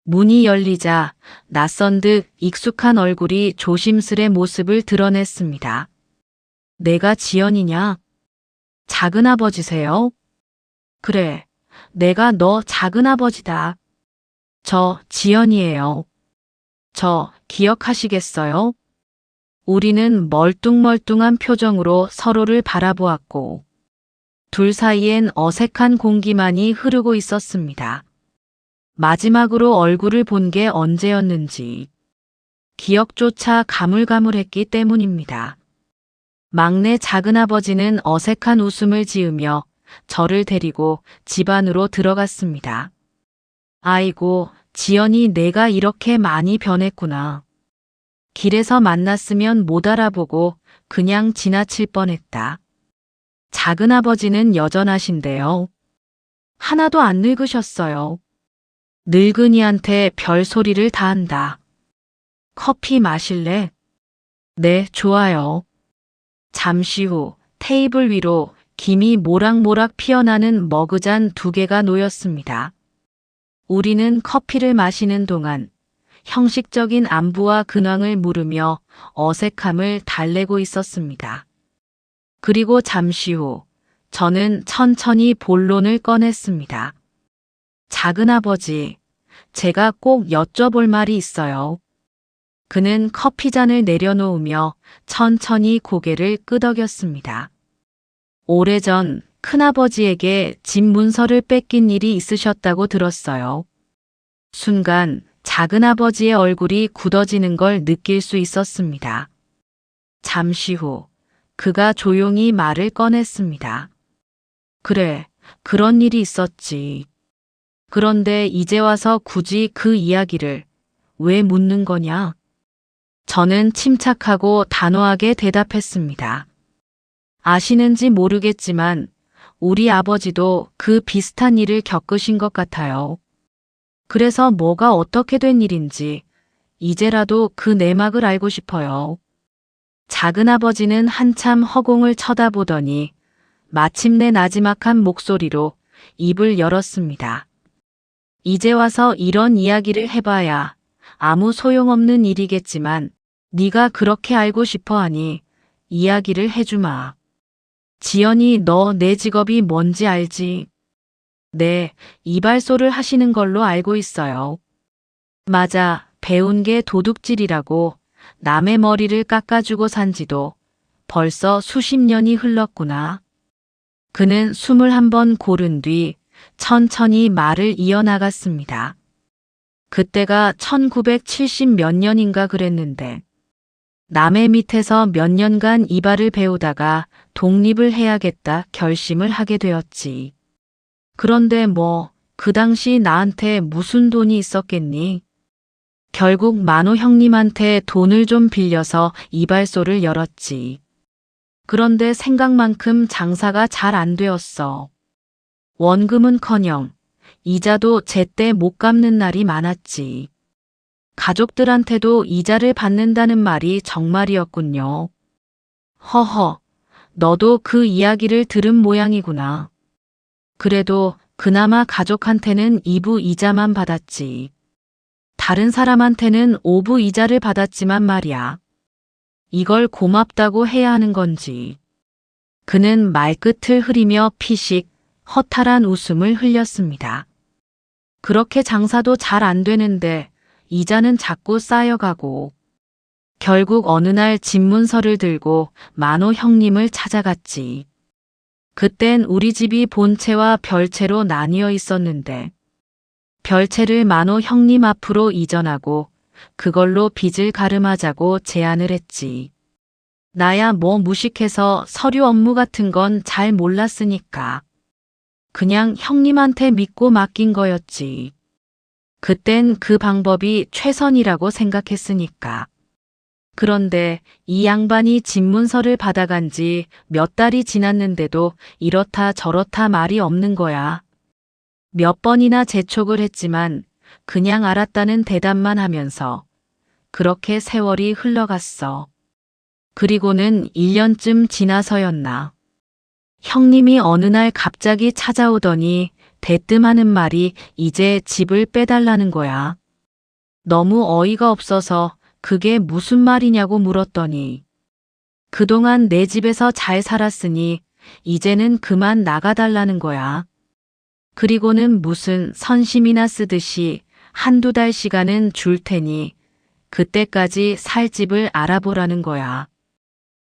문이 열리자 낯선 듯 익숙한 얼굴이 조심스레 모습을 드러냈습니다. 내가 지연이냐? 작은아버지세요? 그래, 내가 너 작은아버지다. 저 지연이에요. 저 기억하시겠어요? 우리는 멀뚱멀뚱한 표정으로 서로를 바라보았고 둘 사이엔 어색한 공기만이 흐르고 있었습니다. 마지막으로 얼굴을 본 게 언제였는지 기억조차 가물가물했기 때문입니다. 막내 작은아버지는 어색한 웃음을 지으며 저를 데리고 집 안으로 들어갔습니다. 아이고, 지연이 내가 이렇게 많이 변했구나. 길에서 만났으면 못 알아보고 그냥 지나칠 뻔했다. 작은아버지는 여전하신데요. 하나도 안 늙으셨어요. 늙은이한테 별소리를 다 한다. 커피 마실래? 네, 좋아요. 잠시 후 테이블 위로 김이 모락모락 피어나는 머그잔 2개가 놓였습니다. 우리는 커피를 마시는 동안 형식적인 안부와 근황을 물으며 어색함을 달래고 있었습니다. 그리고 잠시 후 저는 천천히 본론을 꺼냈습니다. 작은아버지, 제가 꼭 여쭤볼 말이 있어요. 그는 커피잔을 내려놓으며 천천히 고개를 끄덕였습니다. 오래전 큰아버지에게 집 문서를 뺏긴 일이 있으셨다고 들었어요. 순간 작은아버지의 얼굴이 굳어지는 걸 느낄 수 있었습니다. 잠시 후 그가 조용히 말을 꺼냈습니다. 그래, 그런 일이 있었지. 그런데 이제 와서 굳이 그 이야기를 왜 묻는 거냐? 저는 침착하고 단호하게 대답했습니다. 아시는지 모르겠지만 우리 아버지도 그 비슷한 일을 겪으신 것 같아요. 그래서 뭐가 어떻게 된 일인지 이제라도 그 내막을 알고 싶어요. 작은아버지는 한참 허공을 쳐다보더니 마침내 나지막한 목소리로 입을 열었습니다. 이제 와서 이런 이야기를 해봐야 아무 소용없는 일이겠지만 네가 그렇게 알고 싶어하니 이야기를 해주마. 지연이 너 내 직업이 뭔지 알지? 네, 이발소를 하시는 걸로 알고 있어요. 맞아, 배운 게 도둑질이라고 남의 머리를 깎아주고 산 지도 벌써 수십 년이 흘렀구나. 그는 숨을 한번 고른 뒤 천천히 말을 이어나갔습니다. 그때가 1970 몇 년인가 그랬는데 남의 밑에서 몇 년간 이발을 배우다가 독립을 해야겠다 결심을 하게 되었지. 그런데 그 당시 나한테 무슨 돈이 있었겠니? 결국 만호 형님한테 돈을 좀 빌려서 이발소를 열었지. 그런데 생각만큼 장사가 잘 안 되었어. 원금은커녕 이자도 제때 못 갚는 날이 많았지. 가족들한테도 이자를 받는다는 말이 정말이었군요. 허허, 너도 그 이야기를 들은 모양이구나. 그래도 그나마 가족한테는 2부 이자만 받았지. 다른 사람한테는 5부 이자를 받았지만 말이야. 이걸 고맙다고 해야 하는 건지. 그는 말끝을 흐리며 피식 허탈한 웃음을 흘렸습니다. 그렇게 장사도 잘 안 되는데 이자는 자꾸 쌓여가고 결국 어느 날 집문서를 들고 만호 형님을 찾아갔지. 그땐 우리 집이 본체와 별채로 나뉘어 있었는데 별채를 만호 형님 앞으로 이전하고 그걸로 빚을 가름하자고 제안을 했지. 나야 무식해서 서류 업무 같은 건 잘 몰랐으니까. 그냥 형님한테 믿고 맡긴 거였지. 그땐 그 방법이 최선이라고 생각했으니까. 그런데 이 양반이 집문서를 받아간 지 몇 달이 지났는데도 이렇다 저렇다 말이 없는 거야. 몇 번이나 재촉을 했지만 그냥 알았다는 대답만 하면서 그렇게 세월이 흘러갔어. 그리고는 1년쯤 지나서였나. 형님이 어느 날 갑자기 찾아오더니 대뜸 하는 말이 이제 집을 빼달라는 거야. 너무 어이가 없어서 그게 무슨 말이냐고 물었더니 그동안 내 집에서 잘 살았으니 이제는 그만 나가달라는 거야. 그리고는 무슨 선심이나 쓰듯이 한두 달 시간은 줄 테니 그때까지 살 집을 알아보라는 거야.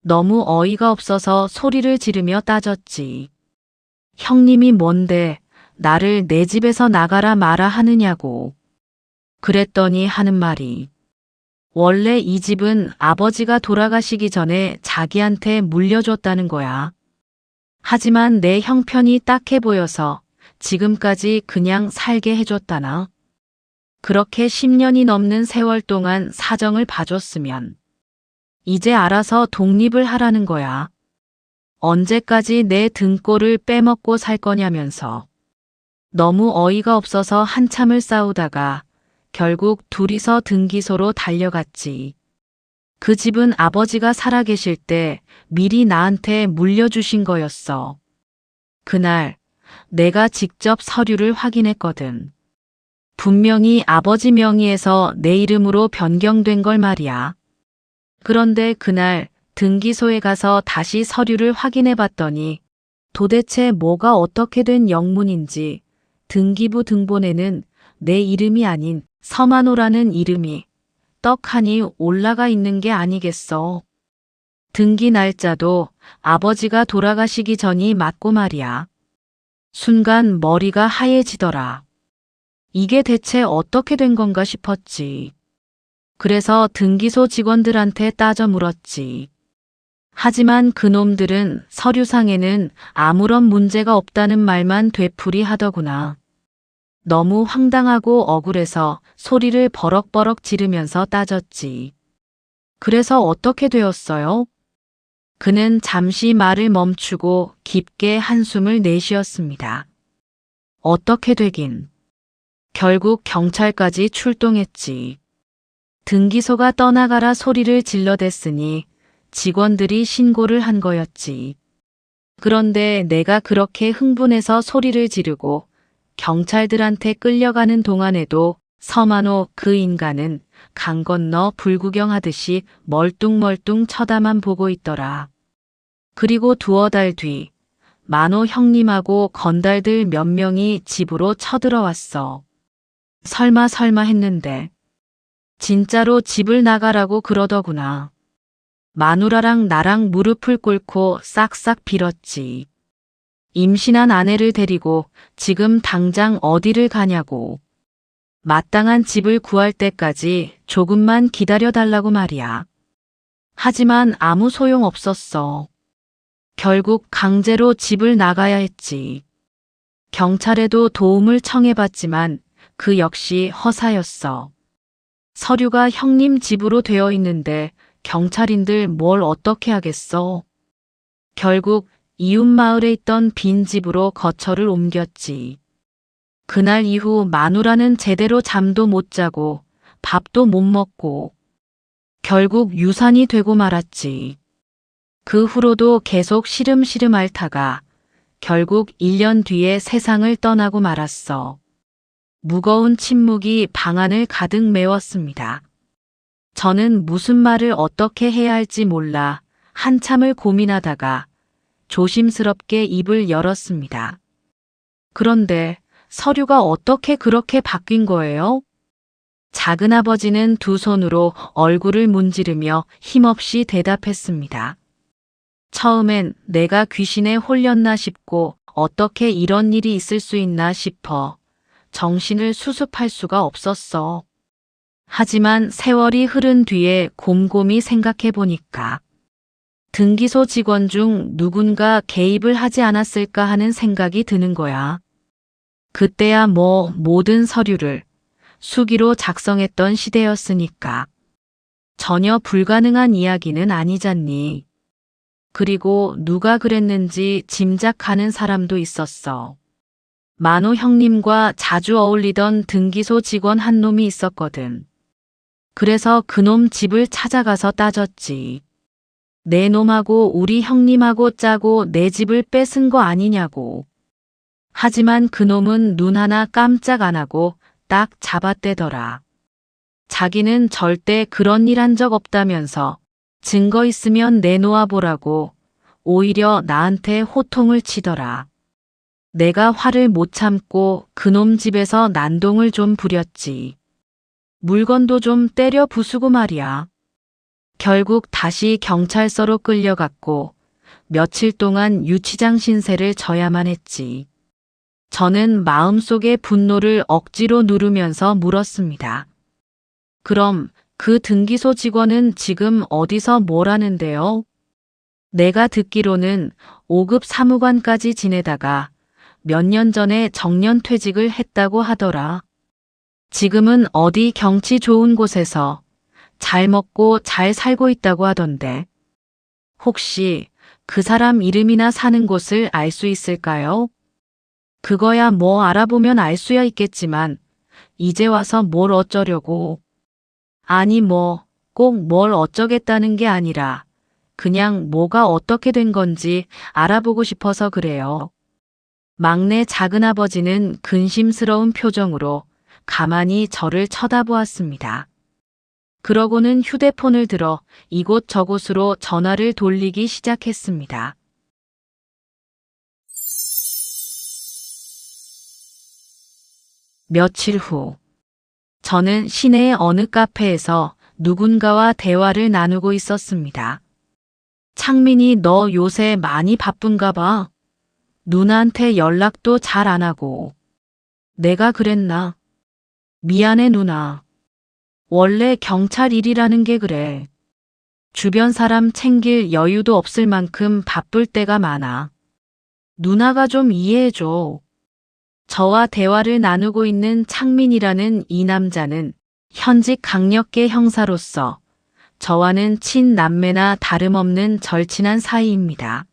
너무 어이가 없어서 소리를 지르며 따졌지. 형님이 뭔데 나를 내 집에서 나가라 마라 하느냐고. 그랬더니 하는 말이 원래 이 집은 아버지가 돌아가시기 전에 자기한테 물려줬다는 거야. 하지만 내 형편이 딱해 보여서 지금까지 그냥 살게 해줬다나. 그렇게 10년이 넘는 세월 동안 사정을 봐줬으면 이제 알아서 독립을 하라는 거야. 언제까지 내 등골을 빼먹고 살 거냐면서. 너무 어이가 없어서 한참을 싸우다가 결국 둘이서 등기소로 달려갔지. 그 집은 아버지가 살아계실 때 미리 나한테 물려주신 거였어. 그날 내가 직접 서류를 확인했거든. 분명히 아버지 명의에서 내 이름으로 변경된 걸 말이야. 그런데 그날 등기소에 가서 다시 서류를 확인해 봤더니 도대체 뭐가 어떻게 된 영문인지 등기부 등본에는 내 이름이 아닌 서만호라는 이름이 떡하니 올라가 있는 게 아니겠어. 등기 날짜도 아버지가 돌아가시기 전이 맞고 말이야. 순간 머리가 하얘지더라. 이게 대체 어떻게 된 건가 싶었지. 그래서 등기소 직원들한테 따져 물었지. 하지만 그놈들은 서류상에는 아무런 문제가 없다는 말만 되풀이 하더구나. 너무 황당하고 억울해서 소리를 버럭버럭 지르면서 따졌지. 그래서 어떻게 되었어요? 그는 잠시 말을 멈추고 깊게 한숨을 내쉬었습니다. 어떻게 되긴. 결국 경찰까지 출동했지. 등기소가 떠나가라 소리를 질러댔으니 직원들이 신고를 한 거였지. 그런데 내가 그렇게 흥분해서 소리를 지르고 경찰들한테 끌려가는 동안에도 서만호 그 인간은 강 건너 불구경하듯이 멀뚱멀뚱 쳐다만 보고 있더라. 그리고 두어 달 뒤 만호 형님하고 건달들 몇 명이 집으로 쳐들어왔어. 설마 했는데 진짜로 집을 나가라고 그러더구나. 마누라랑 나랑 무릎을 꿇고 싹싹 빌었지. 임신한 아내를 데리고 지금 당장 어디를 가냐고. 마땅한 집을 구할 때까지 조금만 기다려달라고 말이야. 하지만 아무 소용 없었어. 결국 강제로 집을 나가야 했지. 경찰에도 도움을 청해봤지만 그 역시 허사였어. 서류가 형님 집으로 되어 있는데 경찰인들 뭘 어떻게 하겠어. 결국 이웃 마을에 있던 빈 집으로 거처를 옮겼지. 그날 이후 마누라는 제대로 잠도 못 자고 밥도 못 먹고 결국 유산이 되고 말았지. 그 후로도 계속 시름시름 앓다가 결국 1년 뒤에 세상을 떠나고 말았어. 무거운 침묵이 방안을 가득 메웠습니다. 저는 무슨 말을 어떻게 해야 할지 몰라 한참을 고민하다가 조심스럽게 입을 열었습니다. 그런데 서류가 어떻게 그렇게 바뀐 거예요? 작은아버지는 두 손으로 얼굴을 문지르며 힘없이 대답했습니다. 처음엔 내가 귀신에 홀렸나 싶고 어떻게 이런 일이 있을 수 있나 싶어 정신을 수습할 수가 없었어. 하지만 세월이 흐른 뒤에 곰곰이 생각해 보니까 등기소 직원 중 누군가 개입을 하지 않았을까 하는 생각이 드는 거야. 그때야 모든 서류를 수기로 작성했던 시대였으니까. 전혀 불가능한 이야기는 아니잖니. 그리고 누가 그랬는지 짐작하는 사람도 있었어. 만호 형님과 자주 어울리던 등기소 직원 한 놈이 있었거든. 그래서 그놈 집을 찾아가서 따졌지. 내 놈하고 우리 형님하고 짜고 내 집을 뺏은 거 아니냐고. 하지만 그놈은 눈 하나 깜짝 안 하고 딱 잡아떼더라. 자기는 절대 그런 일 한 적 없다면서 증거 있으면 내놓아 보라고 오히려 나한테 호통을 치더라. 내가 화를 못 참고 그놈 집에서 난동을 좀 부렸지. 물건도 좀 때려 부수고 말이야. 결국 다시 경찰서로 끌려갔고 며칠 동안 유치장 신세를 져야만 했지. 저는 마음속의 분노를 억지로 누르면서 물었습니다. 그럼 그 등기소 직원은 지금 어디서 뭘 하는데요? 내가 듣기로는 5급 사무관까지 지내다가 몇 년 전에 정년퇴직을 했다고 하더라. 지금은 어디 경치 좋은 곳에서 잘 먹고 잘 살고 있다고 하던데. 혹시 그 사람 이름이나 사는 곳을 알 수 있을까요? 그거야 알아보면 알 수야 있겠지만 이제 와서 뭘 어쩌려고. 아니 꼭 뭘 어쩌겠다는 게 아니라 그냥 뭐가 어떻게 된 건지 알아보고 싶어서 그래요. 막내 작은아버지는 근심스러운 표정으로 가만히 저를 쳐다보았습니다. 그러고는 휴대폰을 들어 이곳저곳으로 전화를 돌리기 시작했습니다. 며칠 후, 저는 시내의 어느 카페에서 누군가와 대화를 나누고 있었습니다. 창민이 너 요새 많이 바쁜가 봐. 누나한테 연락도 잘 안 하고. 내가 그랬나? 미안해 누나. 원래 경찰 일이라는 게 그래. 주변 사람 챙길 여유도 없을 만큼 바쁠 때가 많아. 누나가 좀 이해해줘. 저와 대화를 나누고 있는 창민이라는 이 남자는 현직 강력계 형사로서 저와는 친남매나 다름없는 절친한 사이입니다.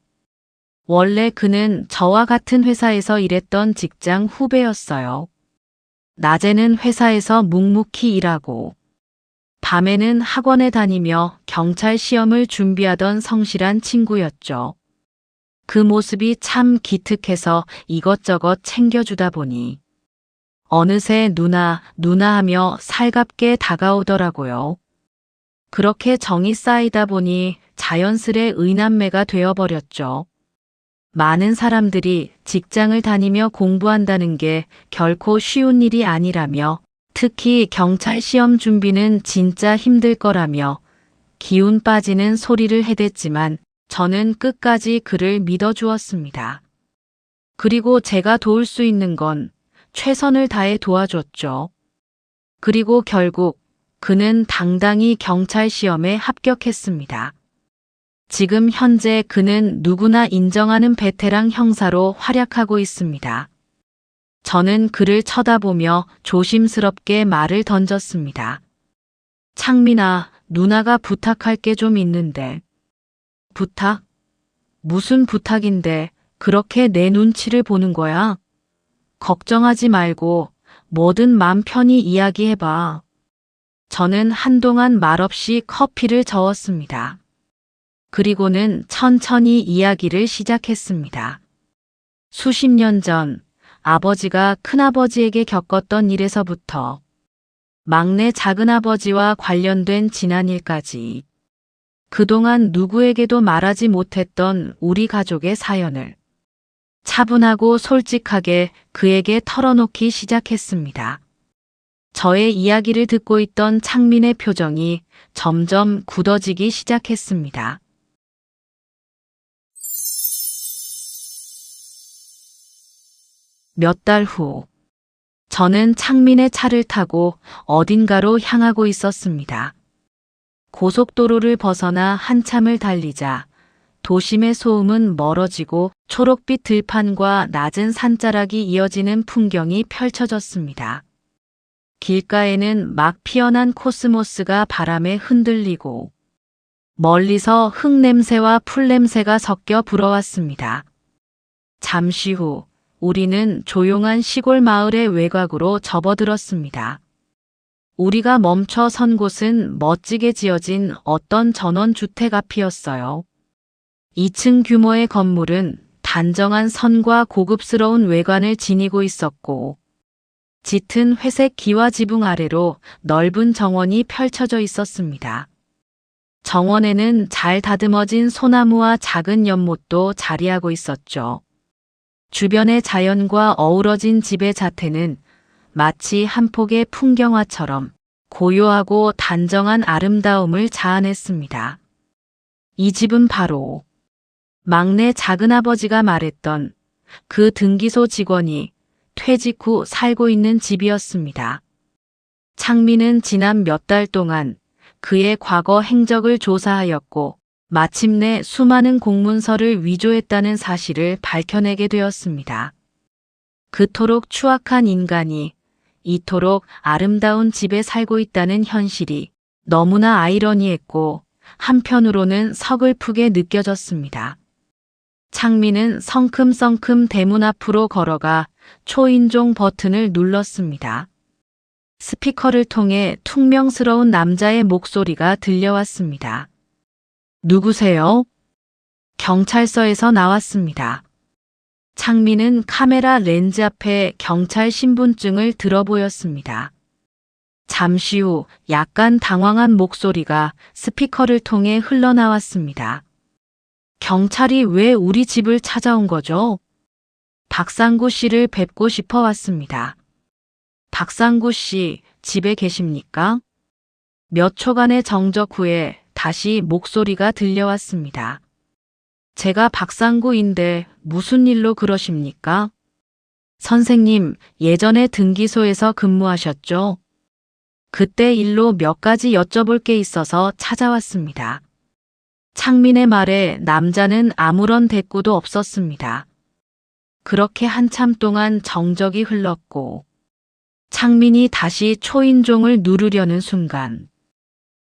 원래 그는 저와 같은 회사에서 일했던 직장 후배였어요. 낮에는 회사에서 묵묵히 일하고 밤에는 학원에 다니며 경찰 시험을 준비하던 성실한 친구였죠. 그 모습이 참 기특해서 이것저것 챙겨주다 보니 어느새 누나 하며 살갑게 다가오더라고요. 그렇게 정이 쌓이다 보니 자연스레 의남매가 되어버렸죠. 많은 사람들이 직장을 다니며 공부한다는 게 결코 쉬운 일이 아니라며 특히 경찰 시험 준비는 진짜 힘들 거라며 기운 빠지는 소리를 해댔지만 저는 끝까지 그를 믿어주었습니다. 그리고 제가 도울 수 있는 건 최선을 다해 도와줬죠. 그리고 결국 그는 당당히 경찰 시험에 합격했습니다. 지금 현재 그는 누구나 인정하는 베테랑 형사로 활약하고 있습니다. 저는 그를 쳐다보며 조심스럽게 말을 던졌습니다. 창민아, 누나가 부탁할 게 좀 있는데. 부탁? 무슨 부탁인데 그렇게 내 눈치를 보는 거야? 걱정하지 말고 뭐든 맘 편히 이야기해봐. 저는 한동안 말없이 커피를 저었습니다. 그리고는 천천히 이야기를 시작했습니다. 수십 년 전 아버지가 큰아버지에게 겪었던 일에서부터 막내 작은아버지와 관련된 지난 일까지 그동안 누구에게도 말하지 못했던 우리 가족의 사연을 차분하고 솔직하게 그에게 털어놓기 시작했습니다. 저의 이야기를 듣고 있던 창민의 표정이 점점 굳어지기 시작했습니다. 몇 달 후, 저는 창민의 차를 타고 어딘가로 향하고 있었습니다. 고속도로를 벗어나 한참을 달리자 도심의 소음은 멀어지고 초록빛 들판과 낮은 산자락이 이어지는 풍경이 펼쳐졌습니다. 길가에는 막 피어난 코스모스가 바람에 흔들리고 멀리서 흙냄새와 풀냄새가 섞여 불어왔습니다. 잠시 후 우리는 조용한 시골 마을의 외곽으로 접어들었습니다. 우리가 멈춰 선 곳은 멋지게 지어진 어떤 전원주택 앞이었어요. 2층 규모의 건물은 단정한 선과 고급스러운 외관을 지니고 있었고 짙은 회색 기와 지붕 아래로 넓은 정원이 펼쳐져 있었습니다. 정원에는 잘 다듬어진 소나무와 작은 연못도 자리하고 있었죠. 주변의 자연과 어우러진 집의 자태는 마치 한 폭의 풍경화처럼 고요하고 단정한 아름다움을 자아냈습니다. 이 집은 바로 막내 작은아버지가 말했던 그 등기소 직원이 퇴직 후 살고 있는 집이었습니다. 창민은 지난 몇 달 동안 그의 과거 행적을 조사하였고 마침내 수많은 공문서를 위조했다는 사실을 밝혀내게 되었습니다. 그토록 추악한 인간이 이토록 아름다운 집에 살고 있다는 현실이 너무나 아이러니했고 한편으로는 서글프게 느껴졌습니다. 창민은 성큼성큼 대문 앞으로 걸어가 초인종 버튼을 눌렀습니다. 스피커를 통해 퉁명스러운 남자의 목소리가 들려왔습니다. 누구세요? 경찰서에서 나왔습니다. 창민은 카메라 렌즈 앞에 경찰 신분증을 들어 보였습니다. 잠시 후 약간 당황한 목소리가 스피커를 통해 흘러나왔습니다. 경찰이 왜 우리 집을 찾아온 거죠? 박상구 씨를 뵙고 싶어 왔습니다. 박상구 씨, 집에 계십니까? 몇 초간의 정적 후에 다시 목소리가 들려왔습니다. 제가 박상구인데 무슨 일로 그러십니까? 선생님, 예전에 등기소에서 근무하셨죠? 그때 일로 몇 가지 여쭤볼 게 있어서 찾아왔습니다. 창민의 말에 남자는 아무런 대꾸도 없었습니다. 그렇게 한참 동안 정적이 흘렀고 창민이 다시 초인종을 누르려는 순간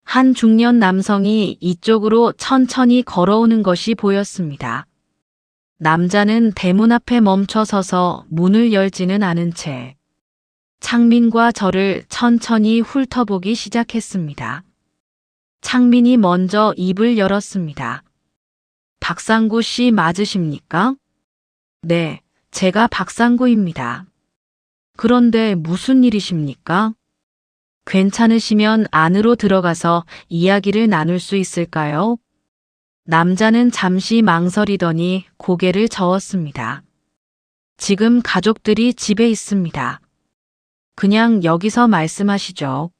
한 중년 남성이 이쪽으로 천천히 걸어오는 것이 보였습니다. 남자는 대문 앞에 멈춰 서서 문을 열지는 않은 채 창민과 저를 천천히 훑어보기 시작했습니다. 창민이 먼저 입을 열었습니다. 박상구 씨 맞으십니까? 네, 제가 박상구입니다. 그런데 무슨 일이십니까? 괜찮으시면 안으로 들어가서 이야기를 나눌 수 있을까요? 남자는 잠시 망설이더니 고개를 저었습니다. 지금 가족들이 집에 있습니다. 그냥 여기서 말씀하시죠.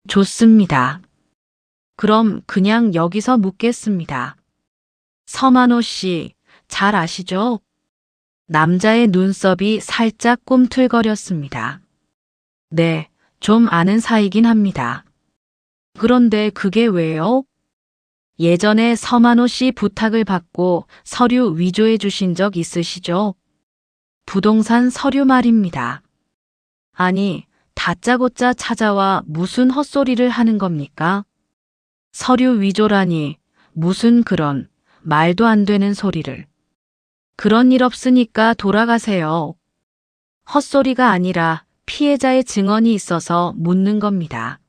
좋습니다. 그럼 그냥 여기서 묻겠습니다. 서만호 씨, 잘 아시죠? 남자의 눈썹이 살짝 꿈틀거렸습니다. 네, 좀 아는 사이긴 합니다. 그런데 그게 왜요? 예전에 서만호 씨 부탁을 받고 서류 위조해 주신 적 있으시죠? 부동산 서류 말입니다. 아니, 다짜고짜 찾아와 무슨 헛소리를 하는 겁니까? 서류 위조라니 무슨 그런 말도 안 되는 소리를. 그런 일 없으니까 돌아가세요. 헛소리가 아니라 피해자의 증언이 있어서 묻는 겁니다.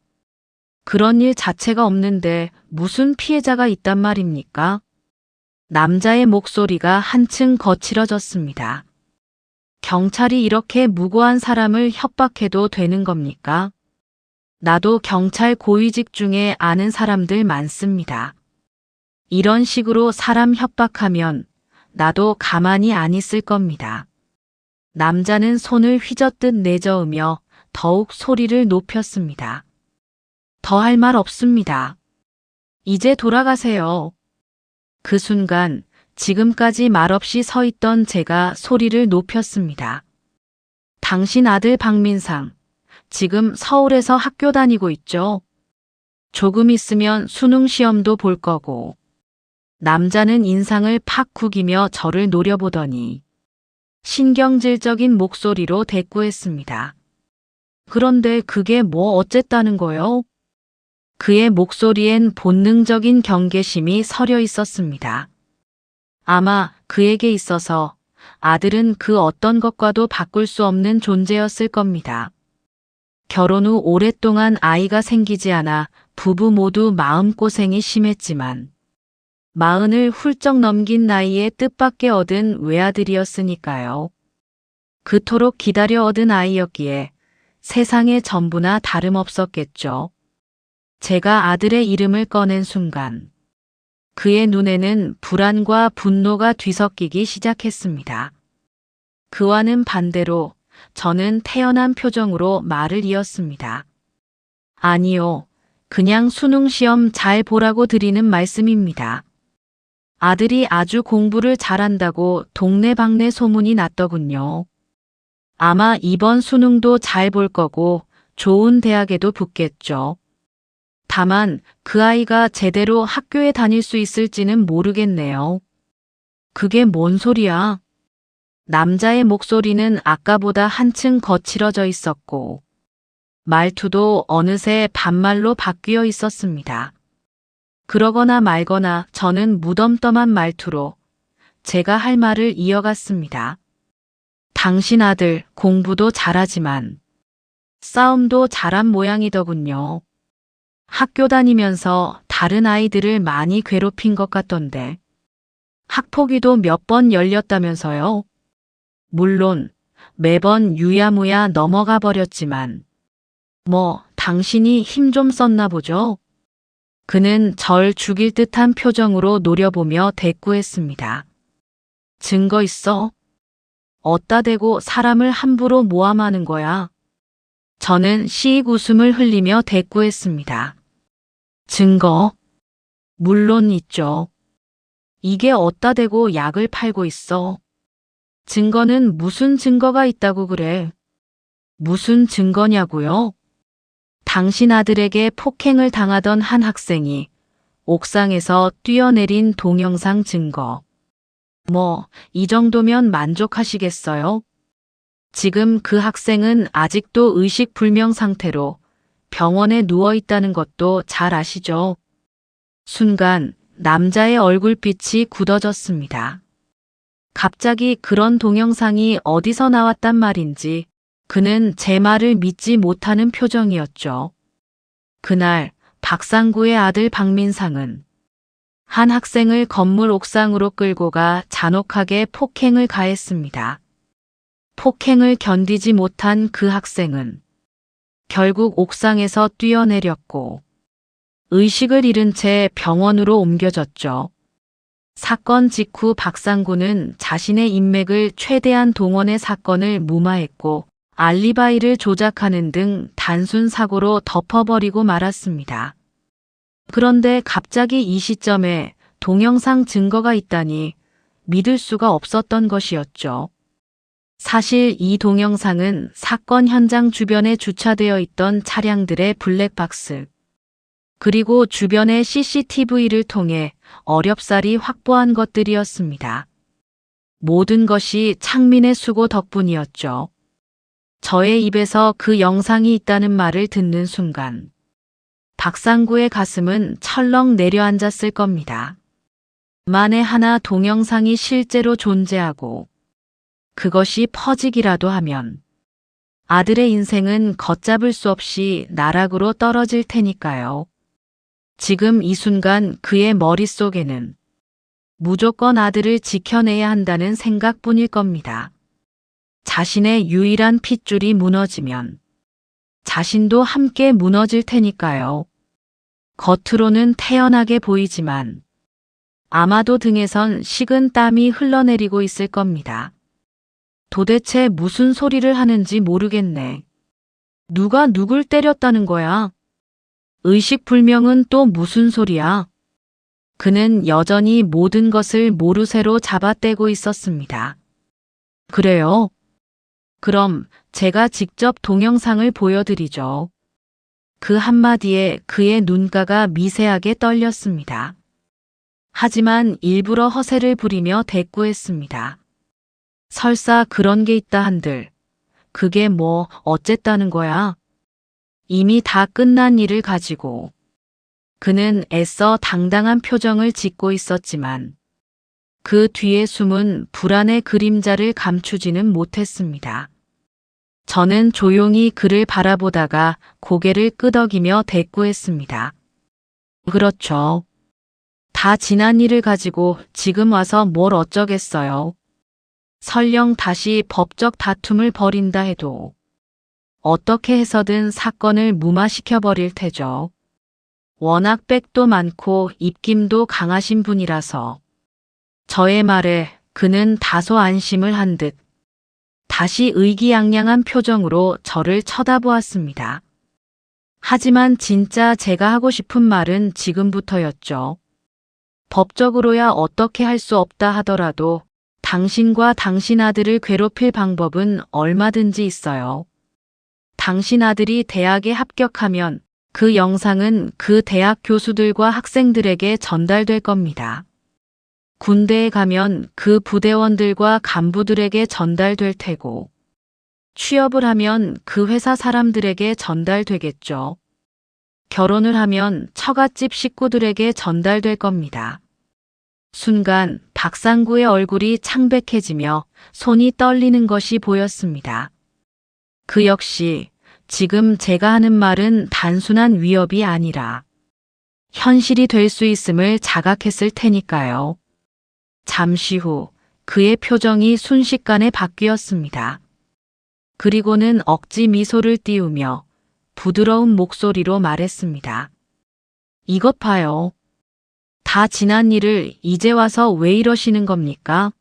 그런 일 자체가 없는데 무슨 피해자가 있단 말입니까? 남자의 목소리가 한층 거칠어졌습니다. 경찰이 이렇게 무고한 사람을 협박해도 되는 겁니까? 나도 경찰 고위직 중에 아는 사람들 많습니다. 이런 식으로 사람 협박하면 나도 가만히 안 있을 겁니다. 남자는 손을 휘젓듯 내저으며 더욱 소리를 높였습니다. 더 할 말 없습니다. 이제 돌아가세요. 그 순간 지금까지 말없이 서 있던 제가 소리를 높였습니다. 당신 아들 박민상, 지금 서울에서 학교 다니고 있죠? 조금 있으면 수능 시험도 볼 거고. 남자는 인상을 팍 구기며 저를 노려보더니 신경질적인 목소리로 대꾸했습니다. 그런데 그게 뭐 어쨌다는 거요? 그의 목소리엔 본능적인 경계심이 서려 있었습니다. 아마 그에게 있어서 아들은 그 어떤 것과도 바꿀 수 없는 존재였을 겁니다. 결혼 후 오랫동안 아이가 생기지 않아 부부 모두 마음고생이 심했지만 40을 훌쩍 넘긴 나이에 뜻밖의 얻은 외아들이었으니까요. 그토록 기다려 얻은 아이였기에 세상의 전부나 다름없었겠죠. 제가 아들의 이름을 꺼낸 순간 그의 눈에는 불안과 분노가 뒤섞이기 시작했습니다. 그와는 반대로 저는 태연한 표정으로 말을 이었습니다. 아니요, 그냥 수능 시험 잘 보라고 드리는 말씀입니다. 아들이 아주 공부를 잘한다고 동네방네 소문이 났더군요. 아마 이번 수능도 잘 볼 거고 좋은 대학에도 붙겠죠. 다만 그 아이가 제대로 학교에 다닐 수 있을지는 모르겠네요. 그게 뭔 소리야? 남자의 목소리는 아까보다 한층 거칠어져 있었고 말투도 어느새 반말로 바뀌어 있었습니다. 그러거나 말거나 저는 무덤덤한 말투로 제가 할 말을 이어갔습니다. 당신 아들 공부도 잘하지만 싸움도 잘한 모양이더군요. 학교 다니면서 다른 아이들을 많이 괴롭힌 것 같던데 학폭위도 몇 번 열렸다면서요? 물론 매번 유야무야 넘어가 버렸지만 뭐 당신이 힘 좀 썼나 보죠? 그는 절 죽일 듯한 표정으로 노려보며 대꾸했습니다. 증거 있어? 어따 대고 사람을 함부로 모함하는 거야? 저는 시익 웃음을 흘리며 대꾸했습니다. 증거? 물론 있죠. 이게 어따 대고 약을 팔고 있어. 증거는 무슨 증거가 있다고 그래? 무슨 증거냐고요? 당신 아들에게 폭행을 당하던 한 학생이 옥상에서 뛰어내린 동영상 증거. 뭐, 이 정도면 만족하시겠어요? 지금 그 학생은 아직도 의식불명 상태로 병원에 누워 있다는 것도 잘 아시죠? 순간 남자의 얼굴빛이 굳어졌습니다. 갑자기 그런 동영상이 어디서 나왔단 말인지 그는 제 말을 믿지 못하는 표정이었죠. 그날 박상구의 아들 박민상은 한 학생을 건물 옥상으로 끌고 가 잔혹하게 폭행을 가했습니다. 폭행을 견디지 못한 그 학생은 결국 옥상에서 뛰어내렸고 의식을 잃은 채 병원으로 옮겨졌죠. 사건 직후 박상구는 자신의 인맥을 최대한 동원해 사건을 무마했고 알리바이를 조작하는 등 단순 사고로 덮어버리고 말았습니다. 그런데 갑자기 이 시점에 동영상 증거가 있다니 믿을 수가 없었던 것이었죠. 사실 이 동영상은 사건 현장 주변에 주차되어 있던 차량들의 블랙박스, 그리고 주변의 CCTV를 통해 어렵사리 확보한 것들이었습니다. 모든 것이 창민의 수고 덕분이었죠. 저의 입에서 그 영상이 있다는 말을 듣는 순간 박상구의 가슴은 철렁 내려앉았을 겁니다. 만에 하나 동영상이 실제로 존재하고 그것이 퍼지기라도 하면 아들의 인생은 걷잡을 수 없이 나락으로 떨어질 테니까요. 지금 이 순간 그의 머릿속에는 무조건 아들을 지켜내야 한다는 생각뿐일 겁니다. 자신의 유일한 핏줄이 무너지면 자신도 함께 무너질 테니까요. 겉으로는 태연하게 보이지만 아마도 등에선 식은 땀이 흘러내리고 있을 겁니다. 도대체 무슨 소리를 하는지 모르겠네. 누가 누굴 때렸다는 거야? 의식불명은 또 무슨 소리야? 그는 여전히 모든 것을 모르쇠로 잡아떼고 있었습니다. 그래요? 그럼 제가 직접 동영상을 보여드리죠. 그 한마디에 그의 눈가가 미세하게 떨렸습니다. 하지만 일부러 허세를 부리며 대꾸했습니다. 설사 그런 게 있다 한들 그게 뭐 어쨌다는 거야? 이미 다 끝난 일을 가지고 그는 애써 당당한 표정을 짓고 있었지만 그 뒤에 숨은 불안의 그림자를 감추지는 못했습니다. 저는 조용히 그를 바라보다가 고개를 끄덕이며 대꾸했습니다. 그렇죠. 다 지난 일을 가지고 지금 와서 뭘 어쩌겠어요. 설령 다시 법적 다툼을 벌인다 해도 어떻게 해서든 사건을 무마시켜버릴 테죠. 워낙 백도 많고 입김도 강하신 분이라서 저의 말에 그는 다소 안심을 한 듯 다시 의기양양한 표정으로 저를 쳐다보았습니다. 하지만 진짜 제가 하고 싶은 말은 지금부터였죠. 법적으로야 어떻게 할 수 없다 하더라도 당신과 당신 아들을 괴롭힐 방법은 얼마든지 있어요. 당신 아들이 대학에 합격하면 그 영상은 그 대학 교수들과 학생들에게 전달될 겁니다. 군대에 가면 그 부대원들과 간부들에게 전달될 테고, 취업을 하면 그 회사 사람들에게 전달되겠죠. 결혼을 하면 처갓집 식구들에게 전달될 겁니다. 순간 박상구의 얼굴이 창백해지며 손이 떨리는 것이 보였습니다. 그 역시 지금 제가 하는 말은 단순한 위협이 아니라 현실이 될 수 있음을 자각했을 테니까요. 잠시 후 그의 표정이 순식간에 바뀌었습니다. 그리고는 억지 미소를 띄우며 부드러운 목소리로 말했습니다. 이것 봐요. 다 지난 일을 이제 와서 왜 이러시는 겁니까?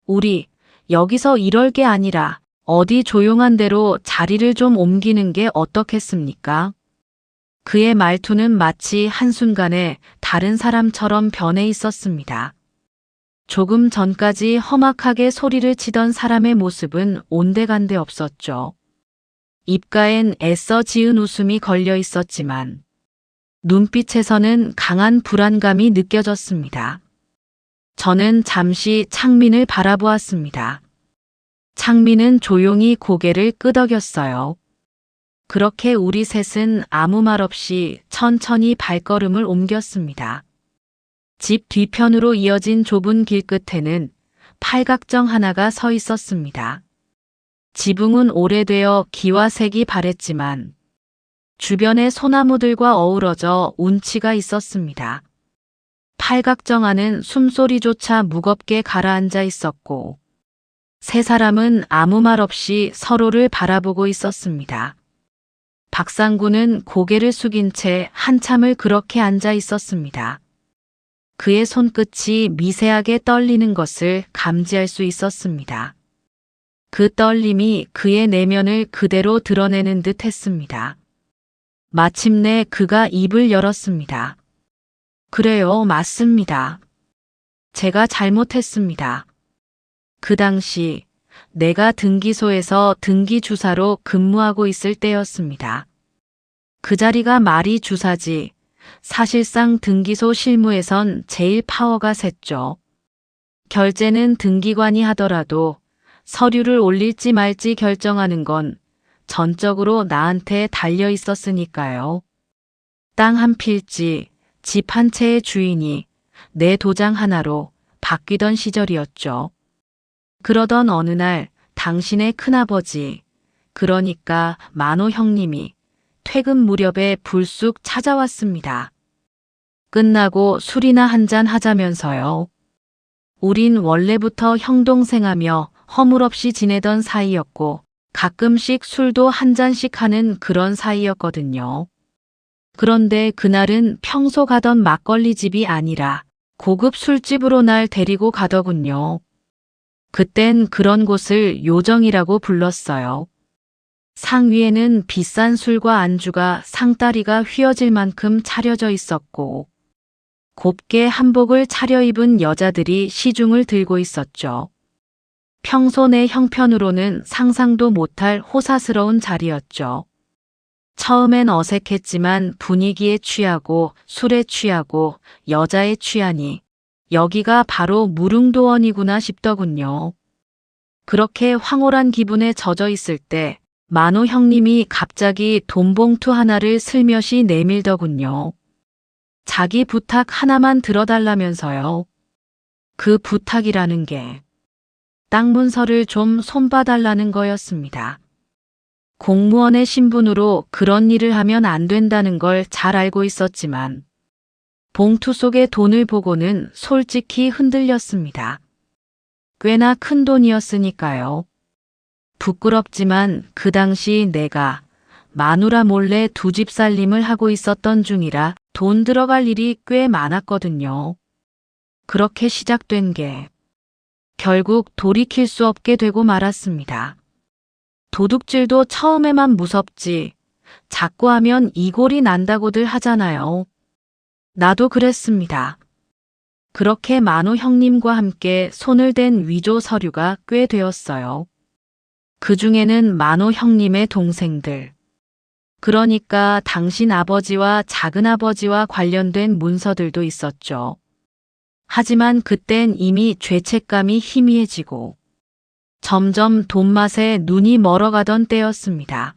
우리 여기서 이럴 게 아니라 어디 조용한 데로 자리를 좀 옮기는 게 어떻겠습니까? 그의 말투는 마치 한순간에 다른 사람처럼 변해 있었습니다. 조금 전까지 험악하게 소리를 치던 사람의 모습은 온데간데 없었죠. 입가엔 애써 지은 웃음이 걸려 있었지만 눈빛에서는 강한 불안감이 느껴졌습니다. 저는 잠시 창민을 바라보았습니다. 창민은 조용히 고개를 끄덕였어요. 그렇게 우리 셋은 아무 말 없이 천천히 발걸음을 옮겼습니다. 집 뒤편으로 이어진 좁은 길 끝에는 팔각정 하나가 서 있었습니다. 지붕은 오래되어 기와 색이 바랬지만 주변의 소나무들과 어우러져 운치가 있었습니다. 팔각정 안은 숨소리조차 무겁게 가라앉아 있었고 세 사람은 아무 말 없이 서로를 바라보고 있었습니다. 박상구는 고개를 숙인 채 한참을 그렇게 앉아 있었습니다. 그의 손끝이 미세하게 떨리는 것을 감지할 수 있었습니다. 그 떨림이 그의 내면을 그대로 드러내는 듯 했습니다. 마침내 그가 입을 열었습니다. 그래요, 맞습니다. 제가 잘못했습니다. 그 당시 내가 등기소에서 등기주사로 근무하고 있을 때였습니다. 그 자리가 말이 주사지 사실상 등기소 실무에선 제일 파워가 셌죠. 결제는 등기관이 하더라도 서류를 올릴지 말지 결정하는 건 전적으로 나한테 달려 있었으니까요. 땅 한 필지, 집 한 채의 주인이 내 도장 하나로 바뀌던 시절이었죠. 그러던 어느 날 당신의 큰아버지, 그러니까 만호 형님이 퇴근 무렵에 불쑥 찾아왔습니다. 끝나고 술이나 한잔 하자면서요. 우린 원래부터 형동생하며 허물없이 지내던 사이였고 가끔씩 술도 한 잔씩 하는 그런 사이였거든요. 그런데 그날은 평소 가던 막걸리 집이 아니라 고급 술집으로 날 데리고 가더군요. 그땐 그런 곳을 요정이라고 불렀어요. 상 위에는 비싼 술과 안주가 상다리가 휘어질 만큼 차려져 있었고 곱게 한복을 차려입은 여자들이 시중을 들고 있었죠. 평소 내 형편으로는 상상도 못할 호사스러운 자리였죠. 처음엔 어색했지만 분위기에 취하고 술에 취하고 여자에 취하니 여기가 바로 무릉도원이구나 싶더군요. 그렇게 황홀한 기분에 젖어 있을 때 만호 형님이 갑자기 돈봉투 하나를 슬며시 내밀더군요. 자기 부탁 하나만 들어달라면서요. 그 부탁이라는 게 땅 문서를 좀 손봐달라는 거였습니다. 공무원의 신분으로 그런 일을 하면 안 된다는 걸 잘 알고 있었지만 봉투 속의 돈을 보고는 솔직히 흔들렸습니다. 꽤나 큰 돈이었으니까요. 부끄럽지만 그 당시 내가 마누라 몰래 두 집 살림을 하고 있었던 중이라 돈 들어갈 일이 꽤 많았거든요. 그렇게 시작된 게 결국 돌이킬 수 없게 되고 말았습니다. 도둑질도 처음에만 무섭지 자꾸 하면 이골이 난다고들 하잖아요. 나도 그랬습니다. 그렇게 만호 형님과 함께 손을 댄 위조 서류가 꽤 되었어요. 그 중에는 만호 형님의 동생들, 그러니까 당신 아버지와 작은아버지와 관련된 문서들도 있었죠. 하지만 그땐 이미 죄책감이 희미해지고 점점 돈맛에 눈이 멀어가던 때였습니다.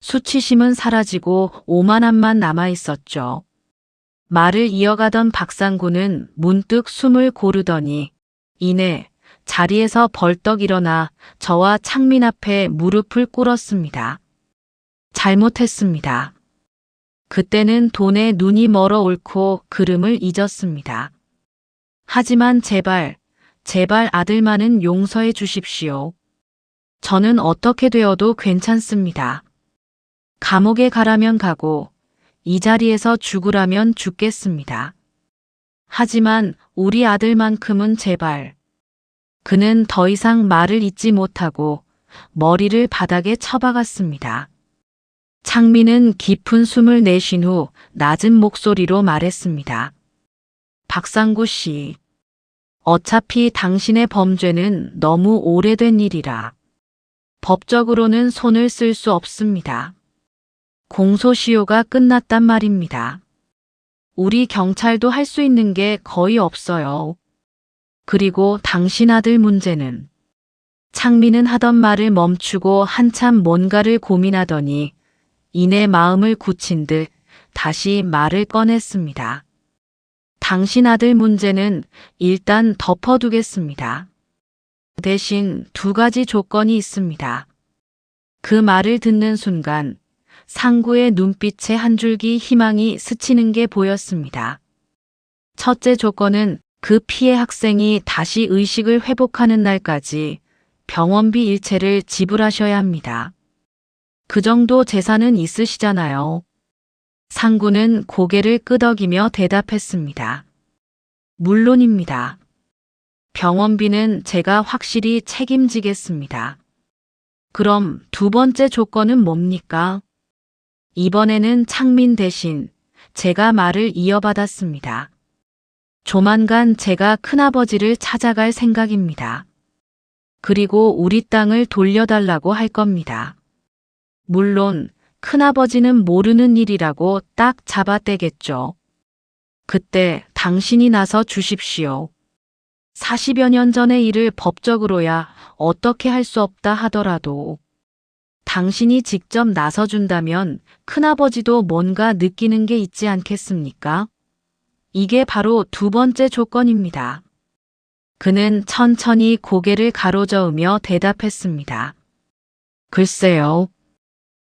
수치심은 사라지고 오만함만 남아있었죠. 말을 이어가던 박상구는 문득 숨을 고르더니 이내 자리에서 벌떡 일어나 저와 창민 앞에 무릎을 꿇었습니다. 잘못했습니다. 그때는 돈에 눈이 멀어 옳고 그름을 잊었습니다. 하지만 제발 아들만은 용서해 주십시오. 저는 어떻게 되어도 괜찮습니다. 감옥에 가라면 가고 이 자리에서 죽으라면 죽겠습니다. 하지만 우리 아들만큼은 제발. 그는 더 이상 말을 잇지 못하고 머리를 바닥에 쳐박았습니다. 창민은 깊은 숨을 내쉰 후 낮은 목소리로 말했습니다. 박상구 씨, 어차피 당신의 범죄는 너무 오래된 일이라 법적으로는 손을 쓸 수 없습니다. 공소시효가 끝났단 말입니다. 우리 경찰도 할 수 있는 게 거의 없어요. 그리고 당신 아들 문제는. 창민은 하던 말을 멈추고 한참 뭔가를 고민하더니 이내 마음을 굳힌 듯 다시 말을 꺼냈습니다. 당신 아들 문제는 일단 덮어두겠습니다. 대신 두 가지 조건이 있습니다. 그 말을 듣는 순간 상구의 눈빛에 한 줄기 희망이 스치는 게 보였습니다. 첫째 조건은 그 피해 학생이 다시 의식을 회복하는 날까지 병원비 일체를 지불하셔야 합니다. 그 정도 재산은 있으시잖아요. 상구는 고개를 끄덕이며 대답했습니다. 물론입니다. 병원비는 제가 확실히 책임지겠습니다. 그럼 두 번째 조건은 뭡니까? 이번에는 창민 대신 제가 말을 이어받았습니다. 조만간 제가 큰아버지를 찾아갈 생각입니다. 그리고 우리 땅을 돌려달라고 할 겁니다. 물론 큰아버지는 모르는 일이라고 딱 잡아떼겠죠. 그때 당신이 나서 주십시오. 40여 년 전의 일을 법적으로야 어떻게 할 수 없다 하더라도 당신이 직접 나서준다면 큰아버지도 뭔가 느끼는 게 있지 않겠습니까? 이게 바로 두 번째 조건입니다. 그는 천천히 고개를 가로저으며 대답했습니다. 글쎄요.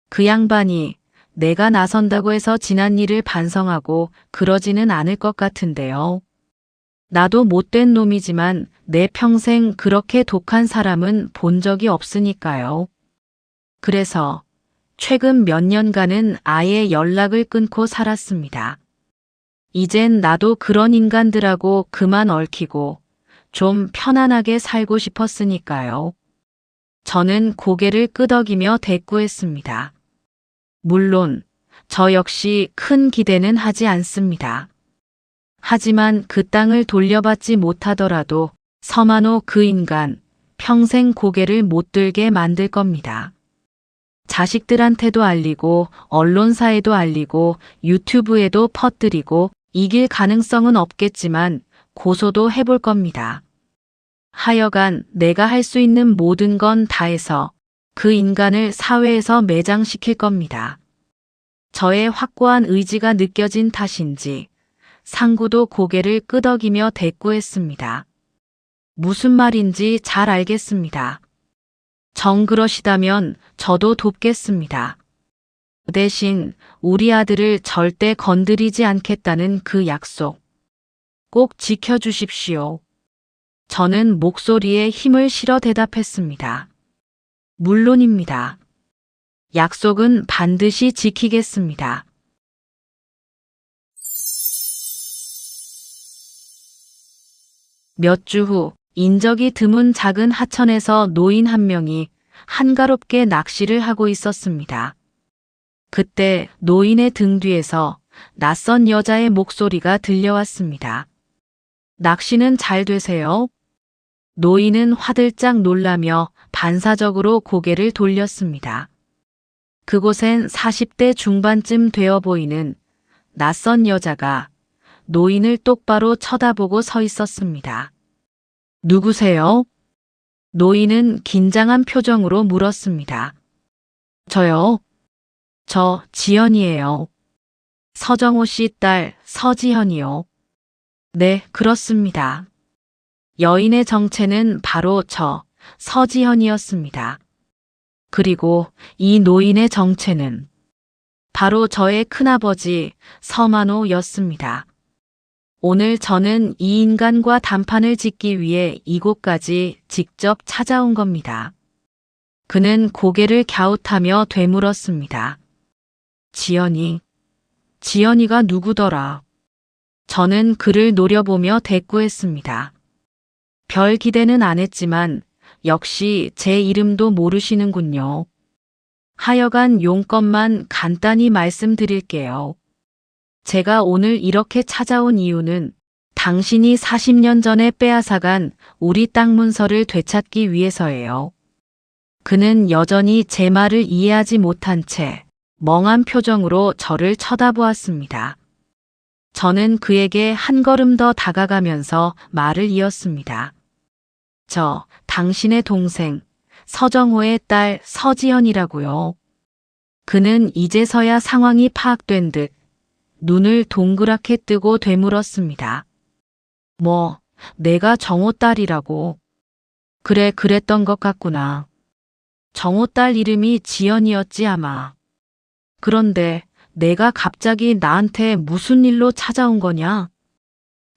그 양반이 내가 나선다고 해서 지난 일을 반성하고 그러지는 않을 것 같은데요. 나도 못된 놈이지만 내 평생 그렇게 독한 사람은 본 적이 없으니까요. 그래서 최근 몇 년간은 아예 연락을 끊고 살았습니다. 이젠 나도 그런 인간들하고 그만 얽히고 좀 편안하게 살고 싶었으니까요. 저는 고개를 끄덕이며 대꾸했습니다. 물론 저 역시 큰 기대는 하지 않습니다. 하지만 그 땅을 돌려받지 못하더라도 서만호 그 인간 평생 고개를 못 들게 만들 겁니다. 자식들한테도 알리고 언론사에도 알리고 유튜브에도 퍼뜨리고 이길 가능성은 없겠지만 고소도 해볼 겁니다. 하여간 내가 할 수 있는 모든 건 다해서 그 인간을 사회에서 매장시킬 겁니다. 저의 확고한 의지가 느껴진 탓인지 상구도 고개를 끄덕이며 대꾸했습니다. 무슨 말인지 잘 알겠습니다. 정 그러시다면 저도 돕겠습니다. 대신 우리 아들을 절대 건드리지 않겠다는 그 약속 꼭 지켜주십시오. 저는 목소리에 힘을 실어 대답했습니다. 물론입니다. 약속은 반드시 지키겠습니다. 몇 주 후 인적이 드문 작은 하천에서 노인 한 명이 한가롭게 낚시를 하고 있었습니다. 그때 노인의 등 뒤에서 낯선 여자의 목소리가 들려왔습니다. 낚시는 잘 되세요? 노인은 화들짝 놀라며 반사적으로 고개를 돌렸습니다. 그곳엔 40대 중반쯤 되어 보이는 낯선 여자가 노인을 똑바로 쳐다보고 서 있었습니다. 누구세요? 노인은 긴장한 표정으로 물었습니다. 저요? 저 지연이에요. 서정호 씨 딸 서지현이요. 네, 그렇습니다. 여인의 정체는 바로 저 서지현이었습니다. 그리고 이 노인의 정체는 바로 저의 큰아버지 서만호였습니다. 오늘 저는 이 인간과 단판을 짓기 위해 이곳까지 직접 찾아온 겁니다. 그는 고개를 갸웃하며 되물었습니다. 지연이가 누구더라? 저는 그를 노려보며 대꾸했습니다. 별 기대는 안 했지만 역시 제 이름도 모르시는군요. 하여간 용건만 간단히 말씀드릴게요. 제가 오늘 이렇게 찾아온 이유는 당신이 40년 전에 빼앗아간 우리 땅 문서를 되찾기 위해서예요. 그는 여전히 제 말을 이해하지 못한 채 멍한 표정으로 저를 쳐다보았습니다. 저는 그에게 한 걸음 더 다가가면서 말을 이었습니다. 저 당신의 동생 서정호의 딸 서지연이라고요. 그는 이제서야 상황이 파악된 듯 눈을 동그랗게 뜨고 되물었습니다. 뭐, 내가 정호 딸이라고. 그래, 그랬던 것 같구나. 정호 딸 이름이 지연이었지 아마. 그런데 내가 갑자기 나한테 무슨 일로 찾아온 거냐?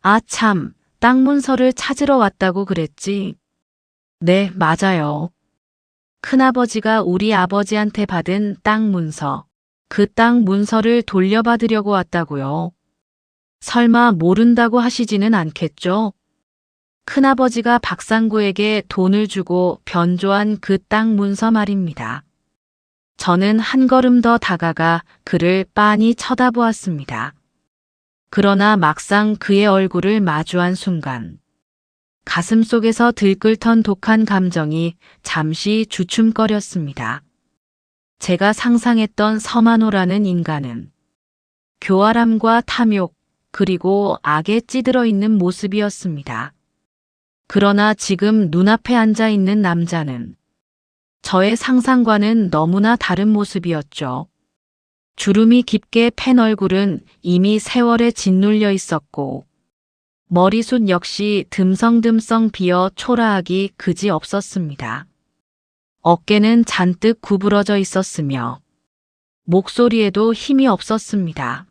아 참, 땅 문서를 찾으러 왔다고 그랬지. 네, 맞아요. 큰아버지가 우리 아버지한테 받은 땅 문서, 그 땅 문서를 돌려받으려고 왔다고요. 설마 모른다고 하시지는 않겠죠? 큰아버지가 박상구에게 돈을 주고 변조한 그 땅 문서 말입니다. 저는 한 걸음 더 다가가 그를 빤히 쳐다보았습니다. 그러나 막상 그의 얼굴을 마주한 순간 가슴속에서 들끓던 독한 감정이 잠시 주춤거렸습니다. 제가 상상했던 서만호라는 인간은 교활함과 탐욕 그리고 악에 찌들어 있는 모습이었습니다. 그러나 지금 눈앞에 앉아 있는 남자는 저의 상상과는 너무나 다른 모습이었죠. 주름이 깊게 팬 얼굴은 이미 세월에 짓눌려 있었고 머리숱 역시 듬성듬성 비어 초라하기 그지 없었습니다. 어깨는 잔뜩 구부러져 있었으며 목소리에도 힘이 없었습니다.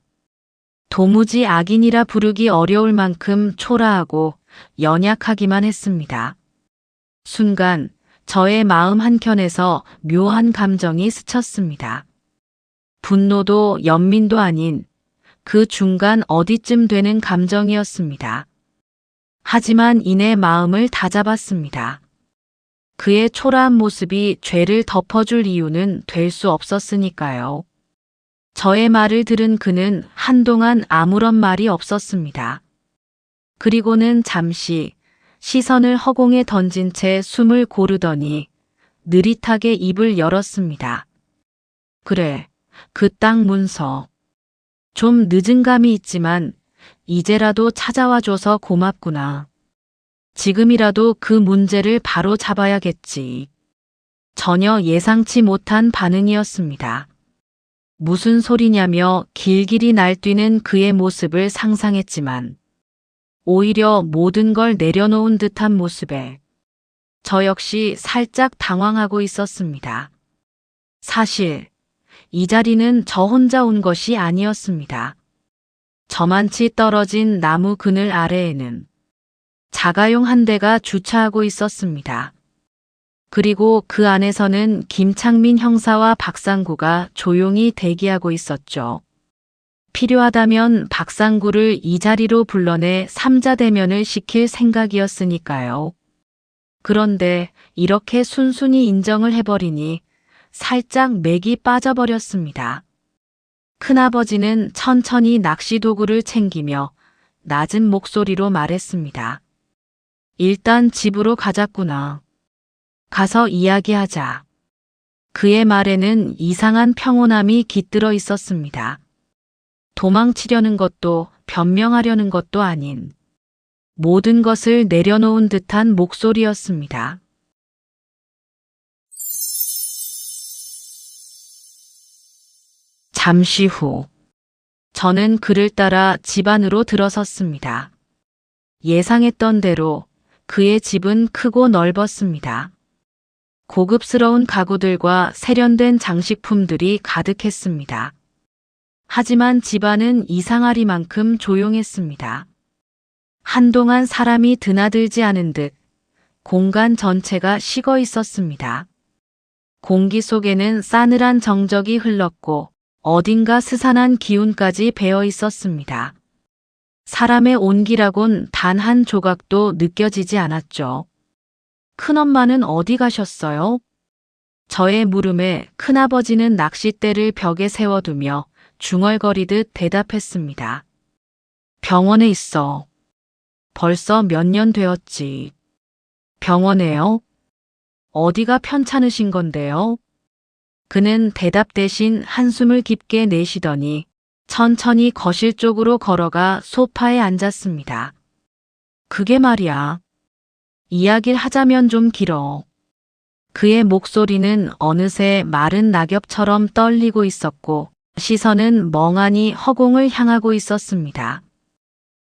도무지 악인이라 부르기 어려울 만큼 초라하고 연약하기만 했습니다. 순간 저의 마음 한켠에서 묘한 감정이 스쳤습니다. 분노도 연민도 아닌 그 중간 어디쯤 되는 감정이었습니다. 하지만 이내 마음을 다잡았습니다. 그의 초라한 모습이 죄를 덮어줄 이유는 될 수 없었으니까요. 저의 말을 들은 그는 한동안 아무런 말이 없었습니다. 그리고는 잠시 시선을 허공에 던진 채 숨을 고르더니 느릿하게 입을 열었습니다. 그래, 그 딱 문서. 좀 늦은 감이 있지만 이제라도 찾아와줘서 고맙구나. 지금이라도 그 문제를 바로 잡아야겠지. 전혀 예상치 못한 반응이었습니다. 무슨 소리냐며 길길이 날뛰는 그의 모습을 상상했지만 오히려 모든 걸 내려놓은 듯한 모습에 저 역시 살짝 당황하고 있었습니다. 사실 이 자리는 저 혼자 온 것이 아니었습니다. 저만치 떨어진 나무 그늘 아래에는 자가용 한 대가 주차하고 있었습니다. 그리고 그 안에서는 김창민 형사와 박상구가 조용히 대기하고 있었죠. 필요하다면 박상구를 이 자리로 불러내 삼자 대면을 시킬 생각이었으니까요. 그런데 이렇게 순순히 인정을 해버리니 살짝 맥이 빠져버렸습니다. 큰아버지는 천천히 낚시 도구를 챙기며 낮은 목소리로 말했습니다. 일단 집으로 가자꾸나. 가서 이야기하자. 그의 말에는 이상한 평온함이 깃들어 있었습니다. 도망치려는 것도 변명하려는 것도 아닌 모든 것을 내려놓은 듯한 목소리였습니다. 잠시 후 저는 그를 따라 집 안으로 들어섰습니다. 예상했던 대로 그의 집은 크고 넓었습니다. 고급스러운 가구들과 세련된 장식품들이 가득했습니다. 하지만 집안은 이상하리만큼 조용했습니다. 한동안 사람이 드나들지 않은 듯 공간 전체가 식어 있었습니다. 공기 속에는 싸늘한 정적이 흘렀고 어딘가 스산한 기운까지 배어 있었습니다. 사람의 온기라곤 단 한 조각도 느껴지지 않았죠. 큰엄마는 어디 가셨어요? 저의 물음에 큰아버지는 낚싯대를 벽에 세워두며 중얼거리듯 대답했습니다. 병원에 있어. 벌써 몇 년 되었지. 병원에요? 어디가 편찮으신 건데요? 그는 대답 대신 한숨을 깊게 내쉬더니 천천히 거실 쪽으로 걸어가 소파에 앉았습니다. 그게 말이야. 이야기를 하자면 좀 길어. 그의 목소리는 어느새 마른 낙엽처럼 떨리고 있었고 시선은 멍하니 허공을 향하고 있었습니다.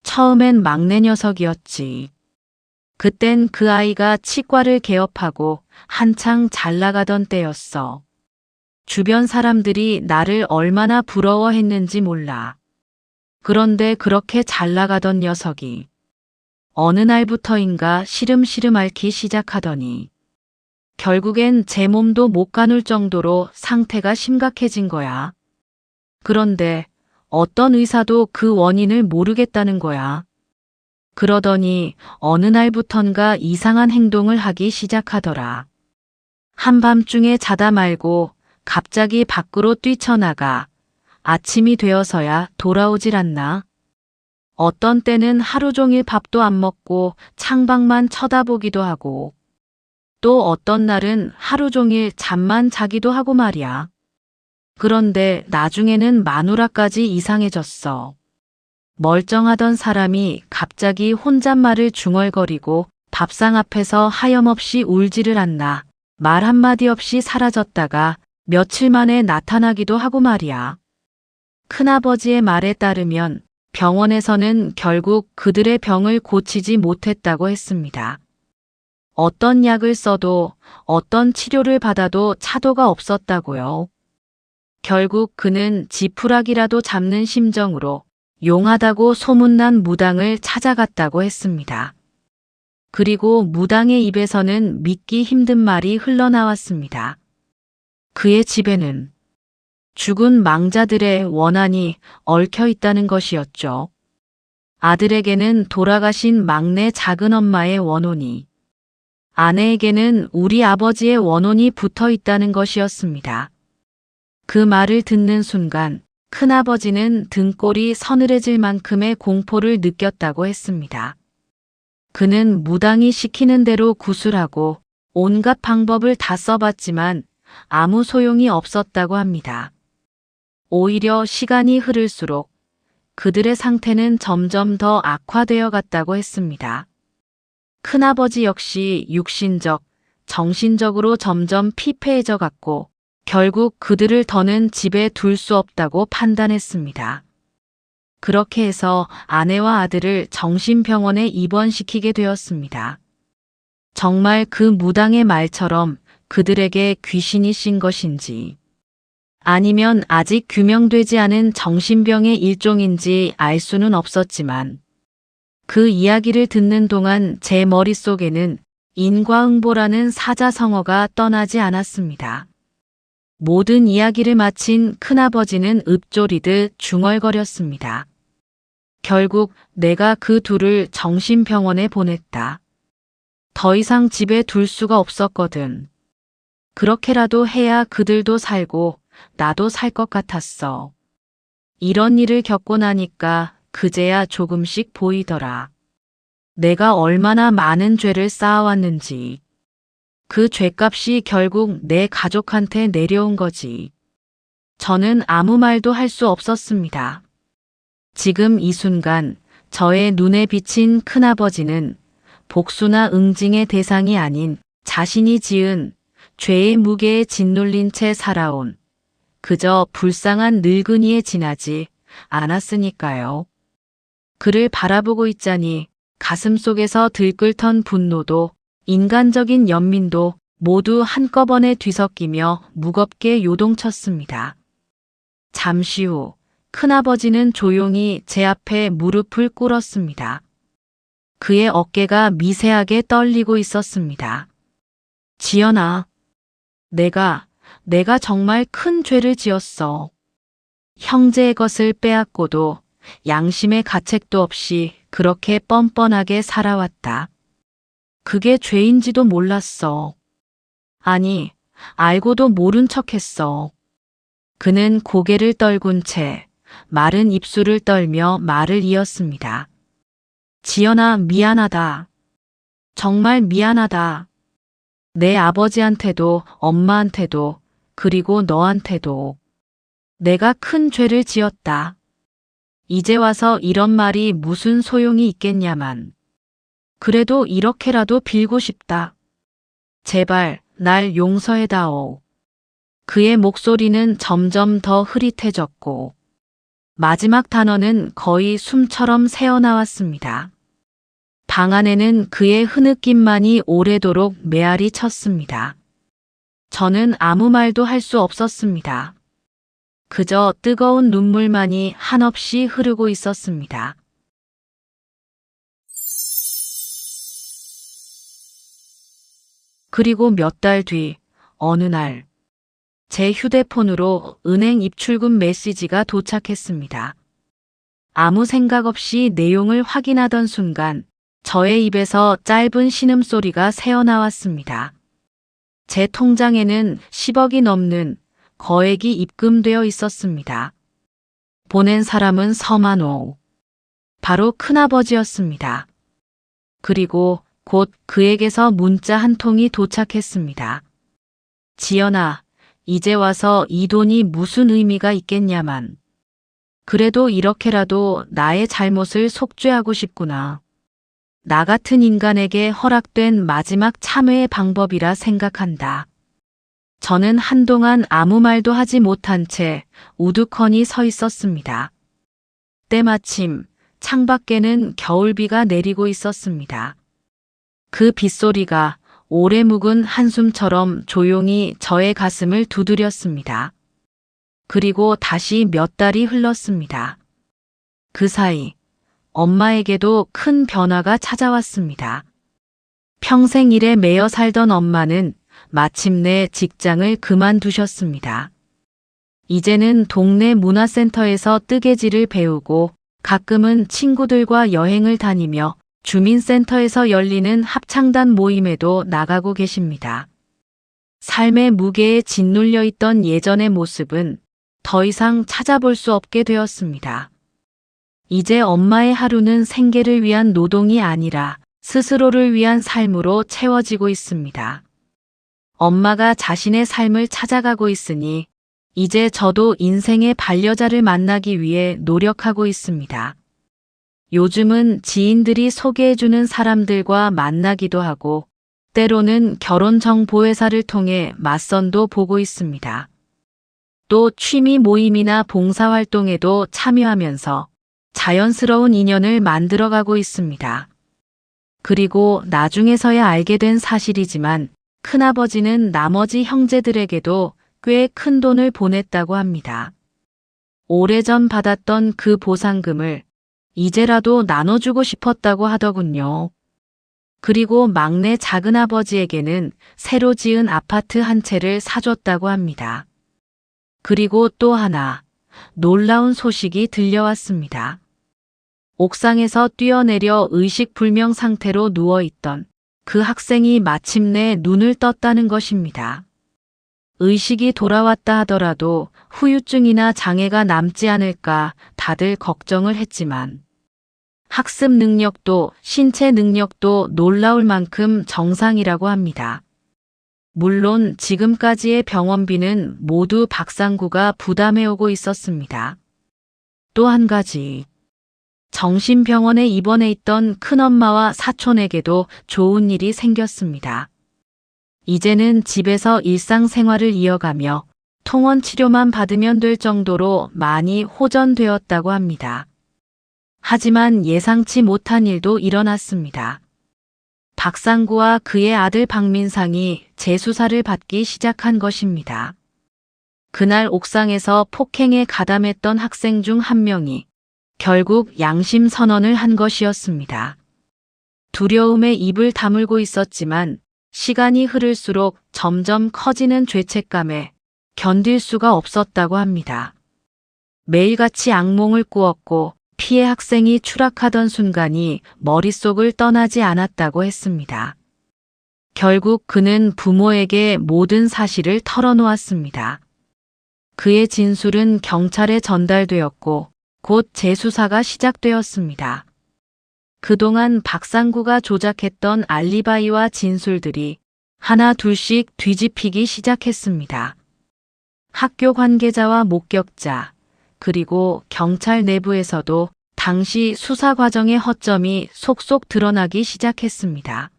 처음엔 막내 녀석이었지. 그땐 그 아이가 치과를 개업하고 한창 잘 나가던 때였어. 주변 사람들이 나를 얼마나 부러워했는지 몰라. 그런데 그렇게 잘 나가던 녀석이 어느 날부터인가 시름시름 앓기 시작하더니 결국엔 제 몸도 못 가눌 정도로 상태가 심각해진 거야. 그런데 어떤 의사도 그 원인을 모르겠다는 거야. 그러더니 어느 날부턴가 이상한 행동을 하기 시작하더라. 한밤중에 자다 말고 갑자기 밖으로 뛰쳐나가 아침이 되어서야 돌아오질 않나. 어떤 때는 하루 종일 밥도 안 먹고 창밖만 쳐다보기도 하고 또 어떤 날은 하루 종일 잠만 자기도 하고 말이야. 그런데 나중에는 마누라까지 이상해졌어. 멀쩡하던 사람이 갑자기 혼잣말을 중얼거리고 밥상 앞에서 하염없이 울지를 않나 말 한마디 없이 사라졌다가 며칠 만에 나타나기도 하고 말이야. 큰아버지의 말에 따르면 병원에서는 결국 그들의 병을 고치지 못했다고 했습니다. 어떤 약을 써도 어떤 치료를 받아도 차도가 없었다고요. 결국 그는 지푸라기라도 잡는 심정으로 용하다고 소문난 무당을 찾아갔다고 했습니다. 그리고 무당의 입에서는 믿기 힘든 말이 흘러나왔습니다. 그의 집에는 죽은 망자들의 원한이 얽혀 있다는 것이었죠. 아들에게는 돌아가신 막내 작은엄마의 원혼이, 아내에게는 우리 아버지의 원혼이 붙어 있다는 것이었습니다. 그 말을 듣는 순간 큰아버지는 등골이 서늘해질 만큼의 공포를 느꼈다고 했습니다. 그는 무당이 시키는 대로 구술하고 온갖 방법을 다 써봤지만 아무 소용이 없었다고 합니다. 오히려 시간이 흐를수록 그들의 상태는 점점 더 악화되어 갔다고 했습니다. 큰아버지 역시 육신적, 정신적으로 점점 피폐해져 갔고 결국 그들을 더는 집에 둘 수 없다고 판단했습니다. 그렇게 해서 아내와 아들을 정신병원에 입원시키게 되었습니다. 정말 그 무당의 말처럼 그들에게 귀신이 씬 것인지, 아니면 아직 규명되지 않은 정신병의 일종인지 알 수는 없었지만 그 이야기를 듣는 동안 제 머릿속에는 인과응보라는 사자성어가 떠나지 않았습니다. 모든 이야기를 마친 큰아버지는 읊조리듯 중얼거렸습니다. 결국 내가 그 둘을 정신병원에 보냈다. 더 이상 집에 둘 수가 없었거든. 그렇게라도 해야 그들도 살고 나도 살 것 같았어. 이런 일을 겪고 나니까 그제야 조금씩 보이더라. 내가 얼마나 많은 죄를 쌓아왔는지. 그 죄값이 결국 내 가족한테 내려온 거지. 저는 아무 말도 할 수 없었습니다. 지금 이 순간 저의 눈에 비친 큰아버지는 복수나 응징의 대상이 아닌 자신이 지은 죄의 무게에 짓눌린 채 살아온 그저 불쌍한 늙은이에 지나지 않았으니까요. 그를 바라보고 있자니 가슴속에서 들끓던 분노도 인간적인 연민도 모두 한꺼번에 뒤섞이며 무겁게 요동쳤습니다. 잠시 후 큰아버지는 조용히 제 앞에 무릎을 꿇었습니다. 그의 어깨가 미세하게 떨리고 있었습니다. 지연아, 내가 정말 큰 죄를 지었어. 형제의 것을 빼앗고도 양심의 가책도 없이 그렇게 뻔뻔하게 살아왔다. 그게 죄인지도 몰랐어. 아니, 알고도 모른 척했어. 그는 고개를 떨군 채 마른 입술을 떨며 말을 이었습니다. 지연아, 미안하다. 정말 미안하다. 내 아버지한테도 엄마한테도 그리고 너한테도 내가 큰 죄를 지었다. 이제 와서 이런 말이 무슨 소용이 있겠냐만. 그래도 이렇게라도 빌고 싶다. 제발 날 용서해다오. 그의 목소리는 점점 더 흐릿해졌고 마지막 단어는 거의 숨처럼 새어나왔습니다. 방 안에는 그의 흐느낌만이 오래도록 메아리 쳤습니다. 저는 아무 말도 할 수 없었습니다. 그저 뜨거운 눈물만이 한없이 흐르고 있었습니다. 그리고 몇 달 뒤 어느 날 제 휴대폰으로 은행 입출금 메시지가 도착했습니다. 아무 생각 없이 내용을 확인하던 순간 저의 입에서 짧은 신음소리가 새어나왔습니다. 제 통장에는 10억이 넘는 거액이 입금되어 있었습니다. 보낸 사람은 서만호. 바로 큰아버지였습니다. 그리고 곧 그에게서 문자 한 통이 도착했습니다. 지연아, 이제 와서 이 돈이 무슨 의미가 있겠냐만. 그래도 이렇게라도 나의 잘못을 속죄하고 싶구나. 나 같은 인간에게 허락된 마지막 참회의 방법이라 생각한다. 저는 한동안 아무 말도 하지 못한 채 우두커니 서 있었습니다. 때마침 창밖에는 겨울비가 내리고 있었습니다. 그 빗소리가 오래 묵은 한숨처럼 조용히 저의 가슴을 두드렸습니다. 그리고 다시 몇 달이 흘렀습니다. 그 사이 엄마에게도 큰 변화가 찾아왔습니다. 평생 일에 매여 살던 엄마는 마침내 직장을 그만두셨습니다. 이제는 동네 문화센터에서 뜨개질을 배우고 가끔은 친구들과 여행을 다니며 주민센터에서 열리는 합창단 모임에도 나가고 계십니다. 삶의 무게에 짓눌려 있던 예전의 모습은 더 이상 찾아볼 수 없게 되었습니다. 이제 엄마의 하루는 생계를 위한 노동이 아니라 스스로를 위한 삶으로 채워지고 있습니다. 엄마가 자신의 삶을 찾아가고 있으니 이제 저도 인생의 반려자를 만나기 위해 노력하고 있습니다. 요즘은 지인들이 소개해주는 사람들과 만나기도 하고 때로는 결혼 정보회사를 통해 맞선도 보고 있습니다. 또 취미 모임이나 봉사활동에도 참여하면서 자연스러운 인연을 만들어가고 있습니다. 그리고 나중에서야 알게 된 사실이지만 큰아버지는 나머지 형제들에게도 꽤 큰 돈을 보냈다고 합니다. 오래전 받았던 그 보상금을 이제라도 나눠주고 싶었다고 하더군요. 그리고 막내 작은아버지에게는 새로 지은 아파트 한 채를 사줬다고 합니다. 그리고 또 하나 놀라운 소식이 들려왔습니다. 옥상에서 뛰어내려 의식불명 상태로 누워있던 그 학생이 마침내 눈을 떴다는 것입니다. 의식이 돌아왔다 하더라도 후유증이나 장애가 남지 않을까 다들 걱정을 했지만 학습 능력도 신체 능력도 놀라울 만큼 정상이라고 합니다. 물론 지금까지의 병원비는 모두 박상구가 부담해오고 있었습니다. 또 한 가지, 정신병원에 입원해 있던 큰엄마와 사촌에게도 좋은 일이 생겼습니다. 이제는 집에서 일상생활을 이어가며 통원 치료만 받으면 될 정도로 많이 호전되었다고 합니다. 하지만 예상치 못한 일도 일어났습니다. 박상구와 그의 아들 박민상이 재수사를 받기 시작한 것입니다. 그날 옥상에서 폭행에 가담했던 학생 중 한 명이 결국 양심 선언을 한 것이었습니다. 두려움에 입을 다물고 있었지만 시간이 흐를수록 점점 커지는 죄책감에 견딜 수가 없었다고 합니다. 매일같이 악몽을 꾸었고 피해 학생이 추락하던 순간이 머릿속을 떠나지 않았다고 했습니다. 결국 그는 부모에게 모든 사실을 털어놓았습니다. 그의 진술은 경찰에 전달되었고 곧 재수사가 시작되었습니다. 그동안 박상구가 조작했던 알리바이와 진술들이 하나 둘씩 뒤집히기 시작했습니다. 학교 관계자와 목격자, 그리고 경찰 내부에서도 당시 수사 과정의 허점이 속속 드러나기 시작했습니다.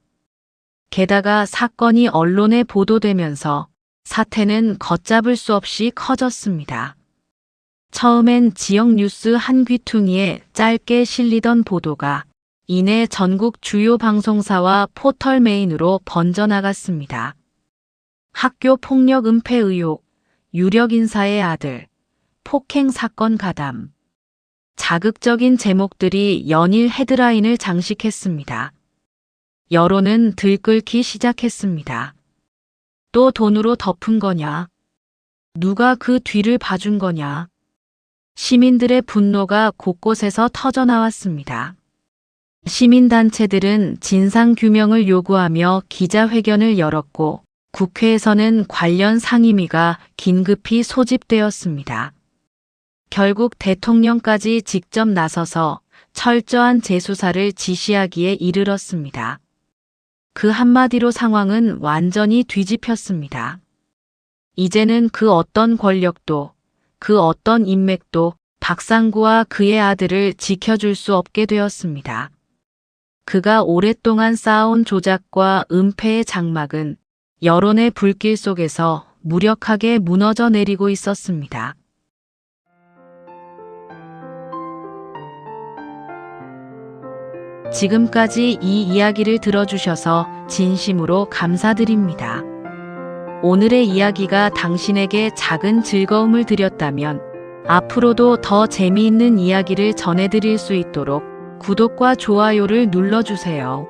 게다가 사건이 언론에 보도되면서 사태는 걷잡을 수 없이 커졌습니다. 처음엔 지역 뉴스 한 귀퉁이에 짧게 실리던 보도가 이내 전국 주요 방송사와 포털 메인으로 번져나갔습니다. 학교 폭력 은폐 의혹, 유력 인사의 아들, 폭행 사건 가담. 자극적인 제목들이 연일 헤드라인을 장식했습니다. 여론은 들끓기 시작했습니다. 또 돈으로 덮은 거냐? 누가 그 뒤를 봐준 거냐? 시민들의 분노가 곳곳에서 터져나왔습니다. 시민단체들은 진상규명을 요구하며 기자회견을 열었고 국회에서는 관련 상임위가 긴급히 소집되었습니다. 결국 대통령까지 직접 나서서 철저한 재수사를 지시하기에 이르렀습니다. 그 한마디로 상황은 완전히 뒤집혔습니다. 이제는 그 어떤 권력도 그 어떤 인맥도 박상구와 그의 아들을 지켜줄 수 없게 되었습니다. 그가 오랫동안 쌓아온 조작과 은폐의 장막은 여론의 불길 속에서 무력하게 무너져 내리고 있었습니다. 지금까지 이 이야기를 들어주셔서 진심으로 감사드립니다. 오늘의 이야기가 당신에게 작은 즐거움을 드렸다면 앞으로도 더 재미있는 이야기를 전해드릴 수 있도록 구독과 좋아요를 눌러주세요.